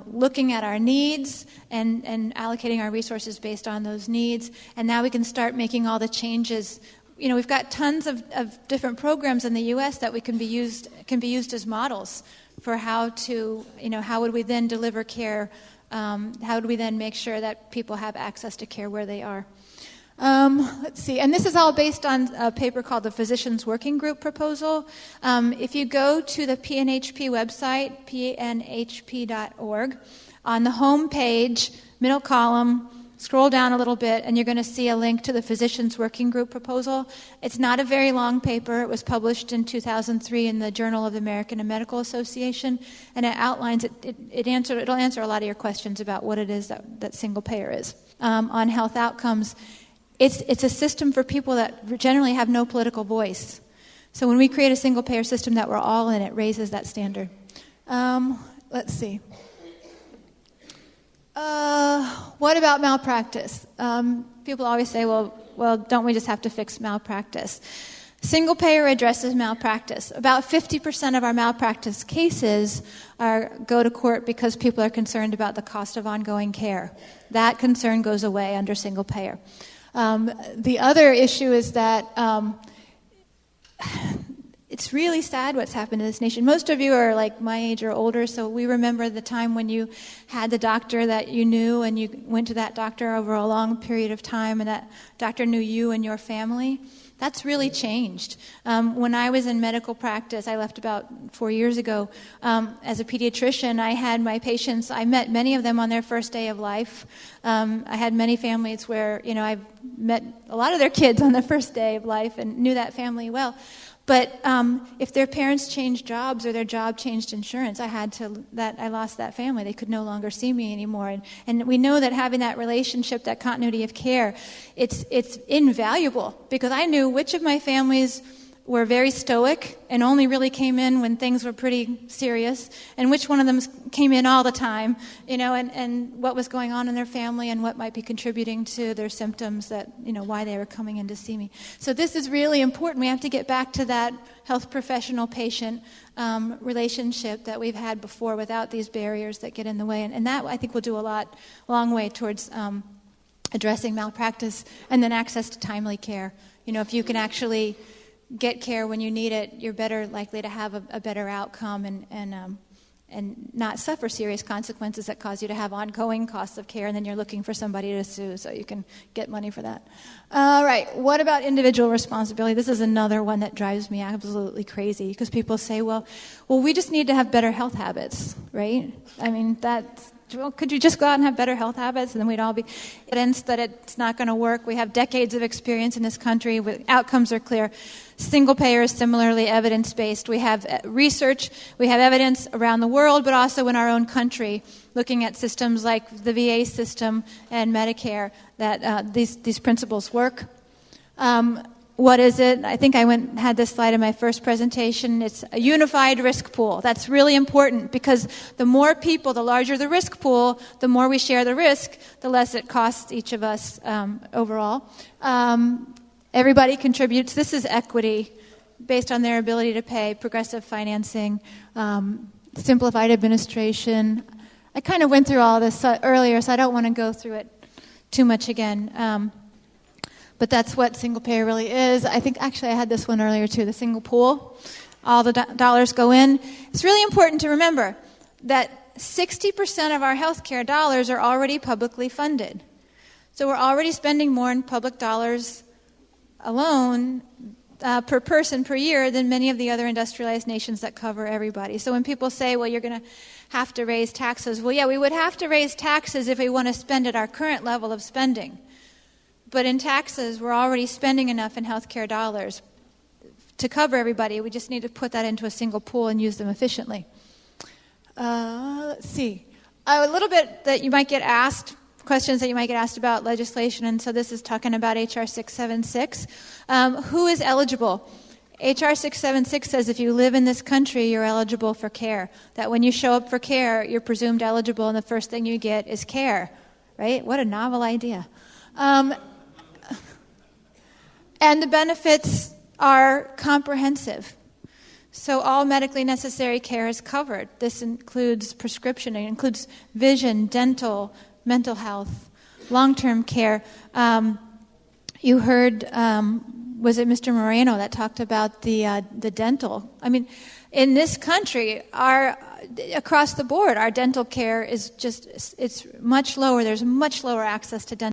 looking at our needs and allocating our resources based on those needs. And now we can start making all the changes. We've got tons of different programs in the U.S. that can be used as models for how would we then deliver care? How would we then make sure that people have access to care where they are? Let's see. And this is all based on a paper called the Physicians Working Group Proposal. If you go to the PNHP website, pnhp.org, on the home page, middle column, scroll down a little bit, and you're going to see a link to the Physicians Working Group Proposal. It's not a very long paper. It was published in 2003 in the Journal of the American Medical Association, and it outlines it'll answer a lot of your questions about what it is that single payer is. On health outcomes, it's a system for people that generally have no political voice. So when we create a single payer system that we're all in, it raises that standard. Let's see. What about malpractice? People always say, well, don't we just have to fix malpractice? Single payer addresses malpractice. About 50% of our malpractice cases go to court because people are concerned about the cost of ongoing care. That concern goes away under single payer. The other issue is that it's really sad what's happened in this nation. Most of you are like my age or older, so we remember the time when you had the doctor that you knew and you went to that doctor over a long period of time and that doctor knew you and your family. That's really changed. When I was in medical practice, I left about 4 years ago. As a pediatrician, I had my patients, I met many of them on their first day of life. I had many families where, I've met a lot of their kids on the first day of life and knew that family well. But if their parents changed jobs or their job changed insurance, I lost that family. They could no longer see me anymore. And we know that having that relationship, that continuity of care, it's invaluable, because I knew which of my families were very stoic and only really came in when things were pretty serious, and which one of them came in all the time, and what was going on in their family and what might be contributing to their symptoms, that, why they were coming in to see me. So this is really important. We have to get back to that health professional-patient relationship that we've had before without these barriers that get in the way. And that, I think, will do a long way towards addressing malpractice, and then access to timely care. If you can actually get care when you need it, you're better likely to have a better outcome and not suffer serious consequences that cause you to have ongoing costs of care, and then you're looking for somebody to sue so you can get money for that. All right, what about individual responsibility? This is another one that drives me absolutely crazy, because people say, well, we just need to have better health habits, right? I mean, could you just go out and have better health habits, and then we'd all be evidence that it's not going to work? We have decades of experience in this country. Outcomes are clear. Single payer is similarly evidence-based. We have research, we have evidence around the world, but also in our own country, looking at systems like the VA system and Medicare, that these principles work. what is it? I think I had this slide in my first presentation. It's a unified risk pool. That's really important because the more people, the larger the risk pool, the more we share the risk, the less it costs each of us overall. Everybody contributes. This is equity based on their ability to pay, progressive financing, simplified administration. I kind of went through all this earlier, so I don't want to go through it too much again. But that's what single payer really is. I think actually I had this one earlier too, the single pool. All the dollars go in. It's really important to remember that 60% of our healthcare dollars are already publicly funded. So we're already spending more in public dollars alone per person per year than many of the other industrialized nations that cover everybody. So when people say, well, you're going to have to raise taxes, well, yeah, we would have to raise taxes if we want to spend at our current level of spending. But in taxes, we're already spending enough in healthcare dollars to cover everybody. We just need to put that into a single pool and use them efficiently. Let's see. A little bit that you might get asked, questions that you might get asked about legislation, and so this is talking about H.R. 676. Who is eligible? H.R. 676 says if you live in this country, you're eligible for care. That when you show up for care, you're presumed eligible, and the first thing you get is care. Right? What a novel idea. And the benefits are comprehensive. So all medically necessary care is covered. This includes prescription, it includes vision, dental, mental health, long-term care. You heard, was it Mr. Moreno that talked about the dental? I mean, in this country, across the board, our dental care is it's much lower. There's much lower access to dental